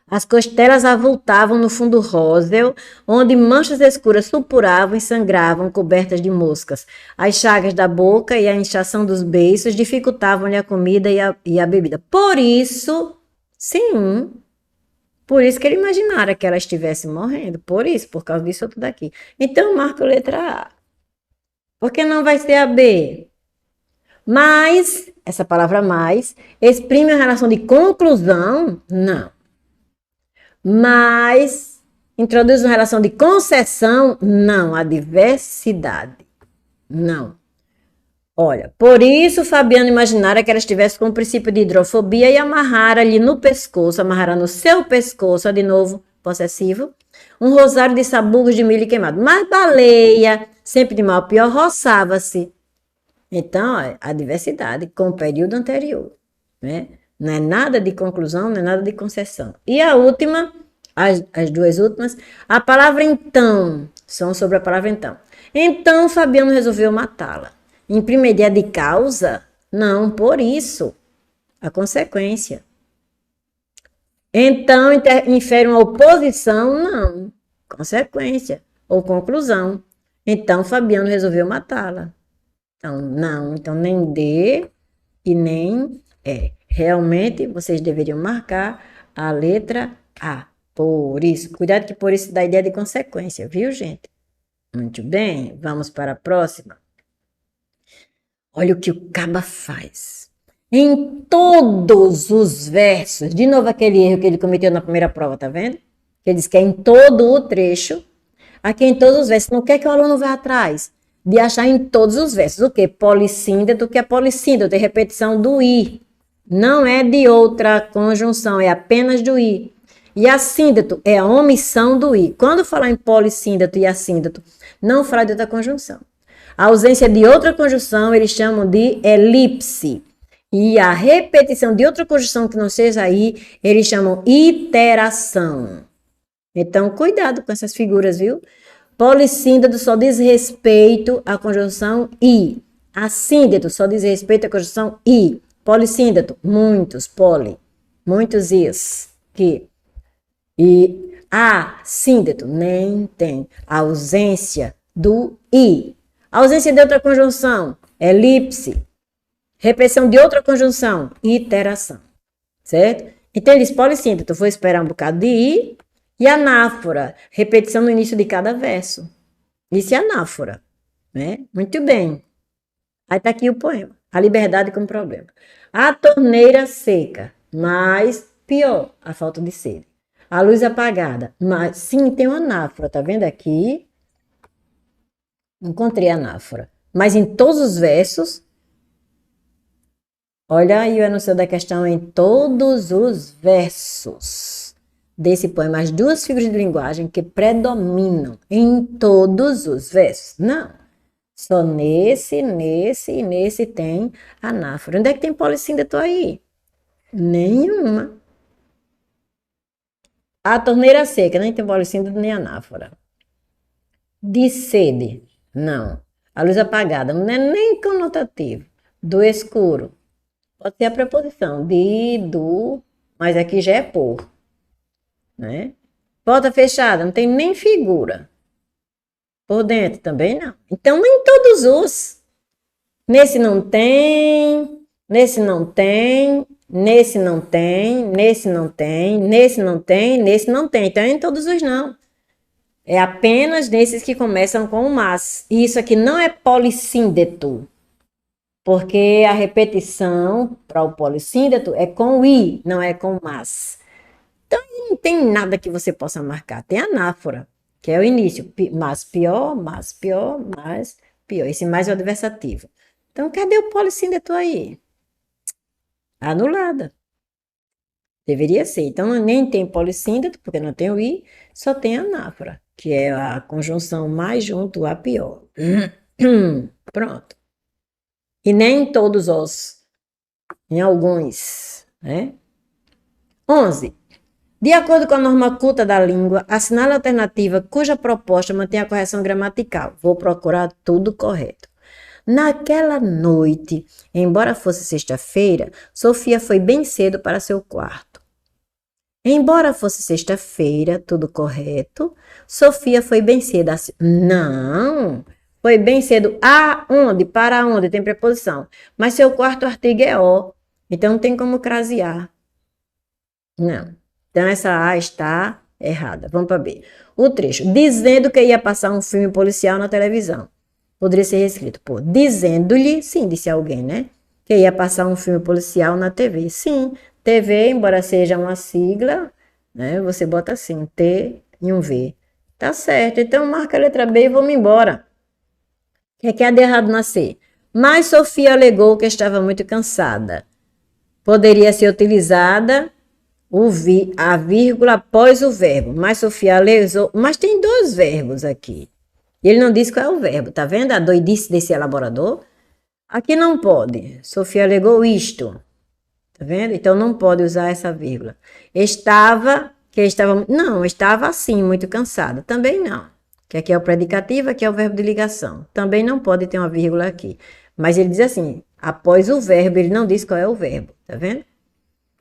As costelas avultavam no fundo róseo, onde manchas escuras supuravam e sangravam, cobertas de moscas. As chagas da boca e a inchação dos beiços dificultavam-lhe a comida e a bebida. Por isso, sim, por isso que ele imaginara que ela estivesse morrendo. Por isso, por causa disso tudo aqui. Então, marca a letra A. Por que não vai ser a B? Mas, essa palavra mais, exprime a relação de conclusão? Não. Mas, introduz uma relação de concessão? Não. A diversidade? Não. Olha, por isso Fabiano imaginara que ela estivesse com o princípio de hidrofobia e amarrara-lhe no pescoço, amarrara no seu pescoço, de novo, possessivo, um rosário de sabugos de milho queimado. Mas baleia, sempre de mal a pior, roçava-se. Então, ó, a diversidade com o período anterior, né? Não é nada de conclusão, não é nada de concessão. E a última, as duas últimas, a palavra então, são sobre a palavra então. Então, Fabiano resolveu matá-la. Imprime ideia de causa? Não, por isso. A consequência. Então, infere uma oposição? Não. Consequência. Ou conclusão. Então, Fabiano resolveu matá-la. Então, não. Então, nem D e nem E. Realmente, vocês deveriam marcar a letra A. Por isso. Cuidado que por isso dá ideia de consequência, viu, gente? Muito bem, vamos para a próxima. Olha o que o Caba faz. Em todos os versos, de novo aquele erro que ele cometeu na primeira prova, tá vendo? Ele diz que é em todo o trecho. Aqui em todos os versos. Não quer que o aluno vá atrás de achar em todos os versos. O que? Polissíndeto, que é polissíndeto, é repetição do i. Não é de outra conjunção, é apenas do i. E assíndeto é a omissão do i. Quando falar em polissíndeto e assíndeto, não fala de outra conjunção. A ausência de outra conjunção eles chamam de elipse. E a repetição de outra conjunção que não seja aí, eles chamam iteração. Então, cuidado com essas figuras, viu? Polissíndeto só diz respeito à conjunção i. Assíndeto só diz respeito à conjunção i. Polissíndeto, muitos, muitos is, que. E assíndeto, nem tem. A ausência do i. A ausência de outra conjunção, elipse. Repetição de outra conjunção, iteração. Certo? Então, eles polissíndeto, vou esperar um bocado de i. E anáfora, repetição no início de cada verso. Isso é anáfora, né? Muito bem. Aí tá aqui o poema. A liberdade como problema. A torneira seca, mas pior, a falta de sede. A luz apagada, mas sim, tem uma anáfora, tá vendo aqui? Encontrei a anáfora. Mas em todos os versos, olha aí o enunciado da questão em todos os versos desse poema, as duas figuras de linguagem que predominam em todos os versos. Não, só nesse e nesse tem anáfora. Onde é que tem polissíndeto aí? Nenhuma. A torneira seca, nem tem polissíndeto nem anáfora. De sede, não. A luz apagada, não é nem conotativo. Do escuro, pode ser a preposição de, do, mas aqui já é por. Né? Porta fechada, não tem nem figura. Por dentro também não. Então, em todos os. Nesse não tem, nesse não tem, nesse não tem, nesse não tem, nesse não tem, nesse não tem. Então, em todos os não. É apenas nesses que começam com o mas. E isso aqui não é polissíndeto. Porque a repetição para o polissíndeto é com o i, não é com o mas. Então, não tem nada que você possa marcar. Tem a anáfora, que é o início. Mas pior, mais pior, mais pior. Esse mais é o adversativo. Então, cadê o polissíndeto aí? Anulada. Deveria ser. Então, nem tem polissíndeto, porque não tem o i, só tem a anáfora, que é a conjunção mais junto a pior. Pronto. E nem em todos os, em alguns, né? 11. De acordo com a norma culta da língua, assinale a alternativa cuja proposta mantém a correção gramatical. Vou procurar tudo correto. Naquela noite, embora fosse sexta-feira, Sofia foi bem cedo para seu quarto. Embora fosse sexta-feira, tudo correto, Sofia foi bem cedo. Não! Foi bem cedo aonde? Para onde? Tem preposição. Mas seu quarto artigo é o. Então não tem como crasear. Não. Então essa A está errada. Vamos para B. O trecho. Dizendo que ia passar um filme policial na televisão. Poderia ser reescrito por dizendo-lhe, sim, disse alguém, né? Que ia passar um filme policial na TV. Sim, TV, embora seja uma sigla, né? Você bota assim, T e um V. Tá certo. Então marca a letra B e vamos embora. O que é de errado na C? Mas Sofia alegou que estava muito cansada. Poderia ser utilizada a vírgula após o verbo. Mas Sofia alegou. Mas tem dois verbos aqui. Ele não disse qual é o verbo. Tá vendo a doidice desse elaborador? Aqui não pode. Sofia alegou isto. Tá vendo? Então não pode usar essa vírgula. Não, estava assim, muito cansada. Também não. Que aqui é o predicativo, aqui é o verbo de ligação. Também não pode ter uma vírgula aqui. Mas ele diz assim, após o verbo, ele não diz qual é o verbo. Tá vendo?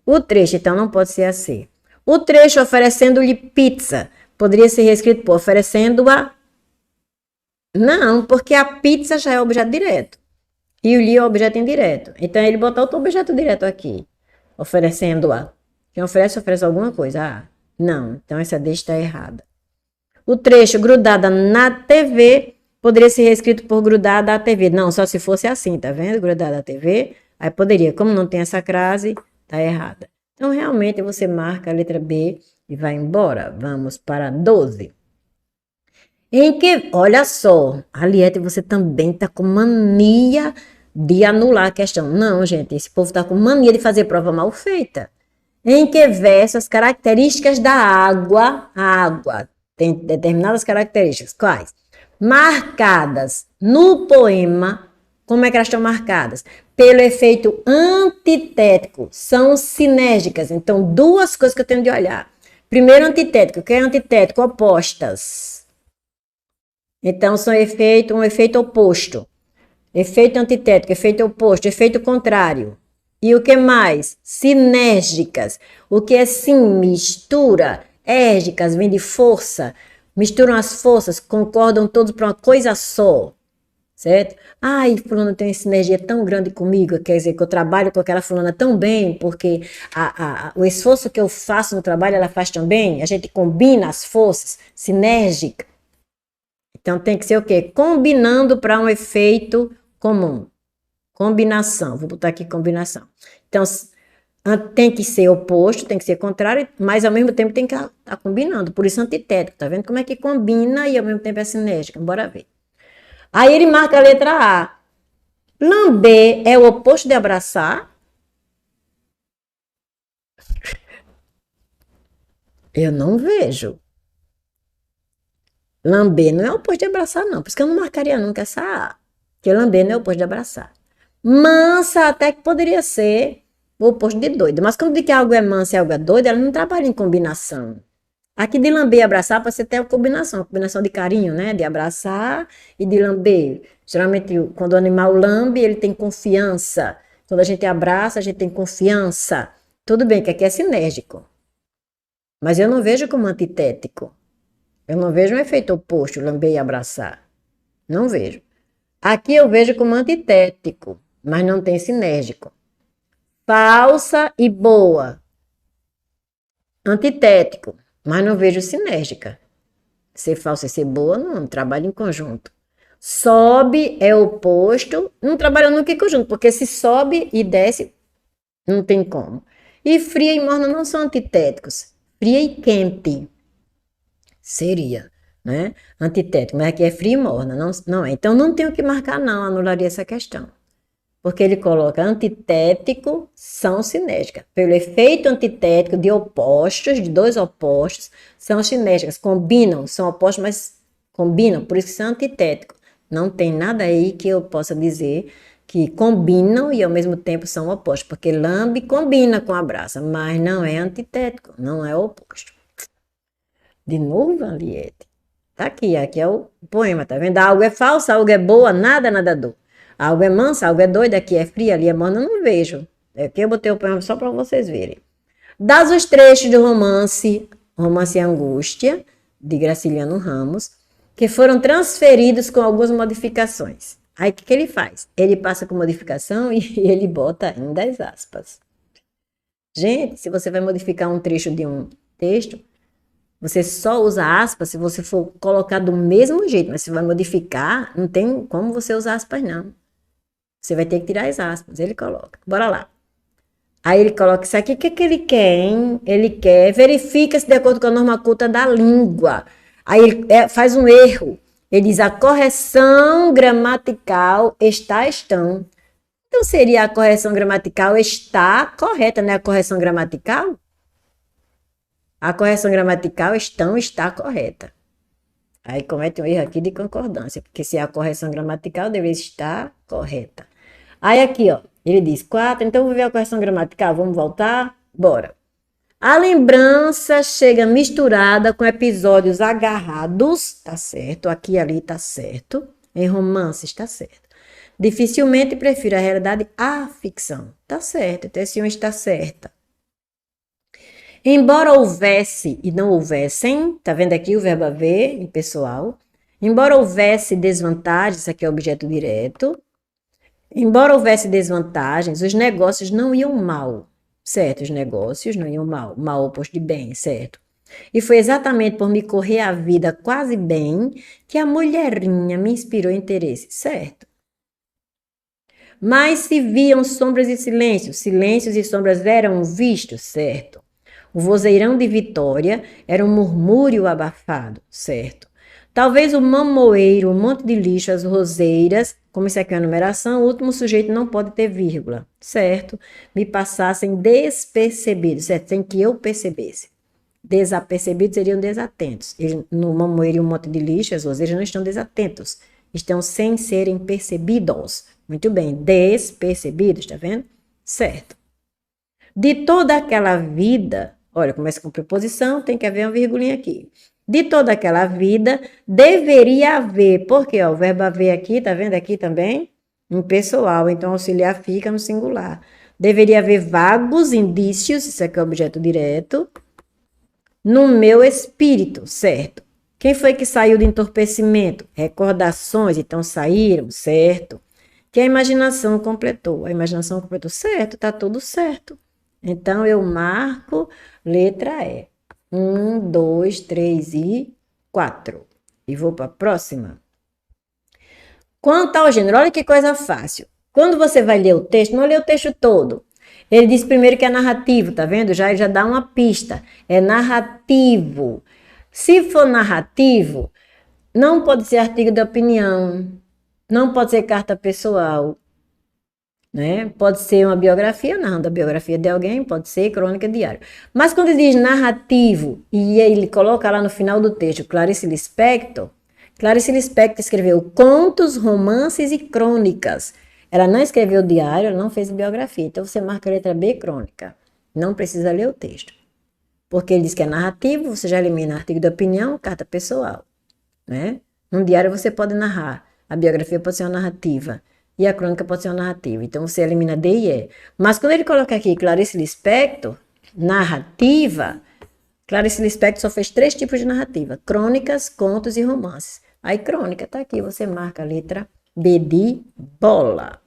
O trecho, então, não pode ser assim. O trecho oferecendo-lhe pizza. Poderia ser reescrito por oferecendo-a. Não, porque a pizza já é objeto direto. E o lhe é objeto indireto. Então, ele botou outro objeto direto aqui. Oferecendo-a. Quem oferece alguma coisa. Ah, não. Então, essa D está errada. O trecho grudada na TV poderia ser reescrito por grudada à TV. Não, só se fosse assim, tá vendo? Grudada à TV. Aí poderia. Como não tem essa crase, tá errada. Então, realmente, você marca a letra B e vai embora. Vamos para 12. Em que, olha só, Aliette, você também tá com mania de anular a questão. Não, gente, esse povo tá com mania de fazer prova mal feita. Em que verso as características da água, a água tem determinadas características, quais? Marcadas no poema, como é que elas estão marcadas? Pelo efeito antitético, são sinérgicas. Então, duas coisas que eu tenho de olhar. Primeiro, antitético. O que é antitético? Opostas. Então, são um efeito oposto. Efeito antitético, efeito oposto, efeito contrário. E o que mais? Sinérgicas. O que é sim? Mistura. Érgicas, vem de força. Misturam as forças, concordam todos para uma coisa só. Certo? Ai, fulano tem uma sinergia tão grande comigo, quer dizer que eu trabalho com aquela fulana tão bem, porque o esforço que eu faço no trabalho, ela faz também, a gente combina as forças, sinérgica. Então tem que ser o quê? Combinando para um efeito comum. Combinação, vou botar aqui combinação. Então, tem que ser oposto, tem que ser contrário, mas ao mesmo tempo tem que estar combinando. Por isso, antitético. Tá vendo como é que combina e ao mesmo tempo é sinérgica? Bora ver. Aí ele marca a letra A. Lamber é o oposto de abraçar? Eu não vejo. Lamber não é o oposto de abraçar, não. Por isso que eu não marcaria nunca essa A. Porque lamber não é o oposto de abraçar. Mansa até que poderia ser o oposto de doida. Mas quando diz que algo é mansa e algo é doida, ela não trabalha em combinação. Aqui de lamber e abraçar pode ser até uma combinação de carinho, né? De abraçar e de lamber. Geralmente, quando o animal lambe, ele tem confiança. Quando a gente abraça, a gente tem confiança. Tudo bem que aqui é sinérgico. Mas eu não vejo como antitético. Eu não vejo um efeito oposto, lamber e abraçar. Não vejo. Aqui eu vejo como antitético, mas não tem sinérgico. Falsa e boa. Antitético, mas não vejo sinérgica. Ser falsa e ser boa não trabalha em conjunto. Sobe é oposto, não trabalha nunca em conjunto, porque se sobe e desce, não tem como. E fria e morna não são antitéticos. Fria e quente seria, né? Antitético, mas aqui é fria e morna, não é. Então não tenho que marcar não, anularia essa questão. Porque ele coloca antitético, são sinérgicas. Pelo efeito antitético de opostos, de dois opostos, são sinérgicas. Combinam, são opostos, mas combinam, por isso que são antitéticos. Não tem nada aí que eu possa dizer que combinam e ao mesmo tempo são opostos. Porque lambe combina com abraça, mas não é antitético, não é oposto. De novo, Aliette. Tá aqui é o poema, tá vendo? Algo é falso, algo é boa, nada, nada dor. Algo é mansa, algo é doida, aqui é fria, ali é morna, eu não vejo. Aqui eu botei o poema só para vocês verem. Das os trechos do Romance Angústia, de Graciliano Ramos, que foram transferidos com algumas modificações. Aí o que ele faz? Ele passa com modificação e ele bota ainda as aspas. Gente, se você vai modificar um trecho de um texto, você só usa aspas se você for colocar do mesmo jeito, mas se vai modificar, não tem como você usar aspas, não. Você vai ter que tirar as aspas. Ele coloca. Bora lá. Aí ele coloca isso aqui. O que ele quer, hein? Ele quer, verifica-se de acordo com a norma culta da língua. Aí ele faz um erro. Ele diz a correção gramatical estão. Então seria a correção gramatical está correta, né? A correção gramatical? A correção gramatical está correta. Aí comete um erro aqui de concordância, porque se é a correção gramatical, deveria estar correta. Aí aqui, ó, ele diz 4, então vou ver a correção gramatical, vamos voltar? Bora. A lembrança chega misturada com episódios agarrados, tá certo? Aqui e ali tá certo. Em romances, tá certo. Dificilmente prefiro a realidade à ficção, tá certo. Então esse 1 está certa. Embora houvesse e não houvessem, tá vendo aqui o verbo haver, em pessoal. Embora houvesse desvantagens, aqui é objeto direto. Embora houvesse desvantagens, os negócios não iam mal, certo? Os negócios não iam mal, mal oposto de bem, certo? E foi exatamente por me correr a vida quase bem que a mulherinha me inspirou interesse, certo? Mas se viam sombras e silêncios, silêncios e sombras eram vistos, certo? O vozeirão de Vitória era um murmúrio abafado, certo? Talvez o mamoeiro, o monte de lixo, as roseiras, como isso aqui é a numeração, o último sujeito não pode ter vírgula, certo? Me passassem despercebidos, certo? Sem que eu percebesse. Desapercebidos seriam desatentos. No mamoeiro e um monte de lixo, as roseiras não estão desatentos. Estão sem serem percebidos. Muito bem, despercebidos, tá vendo? Certo. De toda aquela vida, olha, começa com preposição, tem que haver uma virgulinha aqui. De toda aquela vida, deveria haver, porque ó, o verbo haver aqui, tá vendo aqui também? Impessoal, então auxiliar fica no singular. Deveria haver vagos indícios, isso aqui é objeto direto, no meu espírito, certo? Quem foi que saiu do entorpecimento? Recordações, então saíram, certo? Que a imaginação completou. A imaginação completou, certo, tá tudo certo. Então eu marco letra E. 1, 2, 3 e 4. E vou para a próxima. Quanto ao gênero, olha que coisa fácil. Quando você vai ler o texto, não lê o texto todo. Ele diz primeiro que é narrativo, tá vendo? Já dá uma pista. É narrativo. Se for narrativo, não pode ser artigo de opinião, não pode ser carta pessoal, né? Pode ser uma biografia, narrando a biografia de alguém, pode ser crônica diária. Mas quando ele diz narrativo e ele coloca lá no final do texto Clarice Lispector escreveu contos, romances e crônicas. Ela não escreveu diário, ela não fez biografia. Então você marca a letra B, crônica. Não precisa ler o texto. Porque ele diz que é narrativo, você já elimina artigo de opinião, carta pessoal, né? Num diário você pode narrar. A biografia pode ser uma narrativa. E a crônica pode ser uma narrativa. Então você elimina D e E. Mas quando ele coloca aqui Clarice Lispector, narrativa, Clarice Lispector só fez 3 tipos de narrativa: crônicas, contos e romances. Aí crônica tá aqui, você marca a letra B de bola.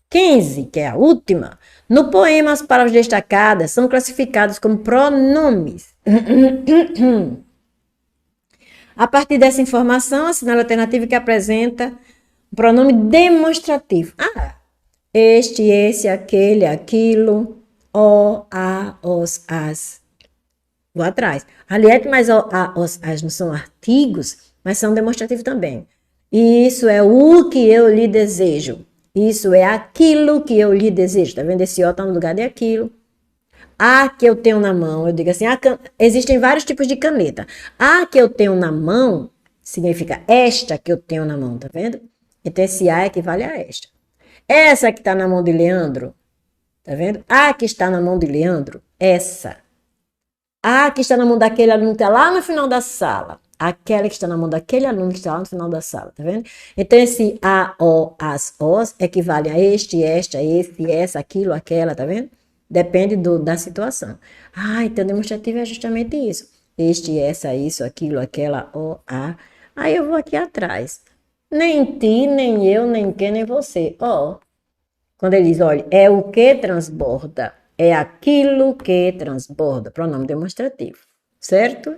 15, que é a última. No poema, as palavras destacadas são classificadas como pronomes. A partir dessa informação, assinale a alternativa que apresenta o pronome demonstrativo. Este, esse, aquele, aquilo, o, a, os, as. Vou atrás. Aliás, mas o, a, os, as não são artigos, mas são demonstrativos também. Isso é o que eu lhe desejo. Isso é aquilo que eu lhe desejo. Tá vendo? Esse O está no lugar de aquilo. A que eu tenho na mão, eu digo assim, existem vários tipos de caneta. A que eu tenho na mão significa esta que eu tenho na mão, tá vendo? Então esse A equivale a esta. Essa que está na mão de Leandro, tá vendo? A que está na mão de Leandro, essa. A que está na mão daquele aluno que está lá no final da sala. Aquela que está na mão daquele aluno que está lá no final da sala, tá vendo? Então esse A, O, as, os equivale a este, esta, esse, essa, aquilo, aquela, tá vendo? Depende da situação. Então demonstrativo é justamente isso. Este, essa, isso, aquilo, aquela, o, a. Aí eu vou aqui atrás. Nem ti, nem eu, nem quem, nem você. Quando ele diz, olha, é o que transborda. É aquilo que transborda. Pronome demonstrativo. Certo?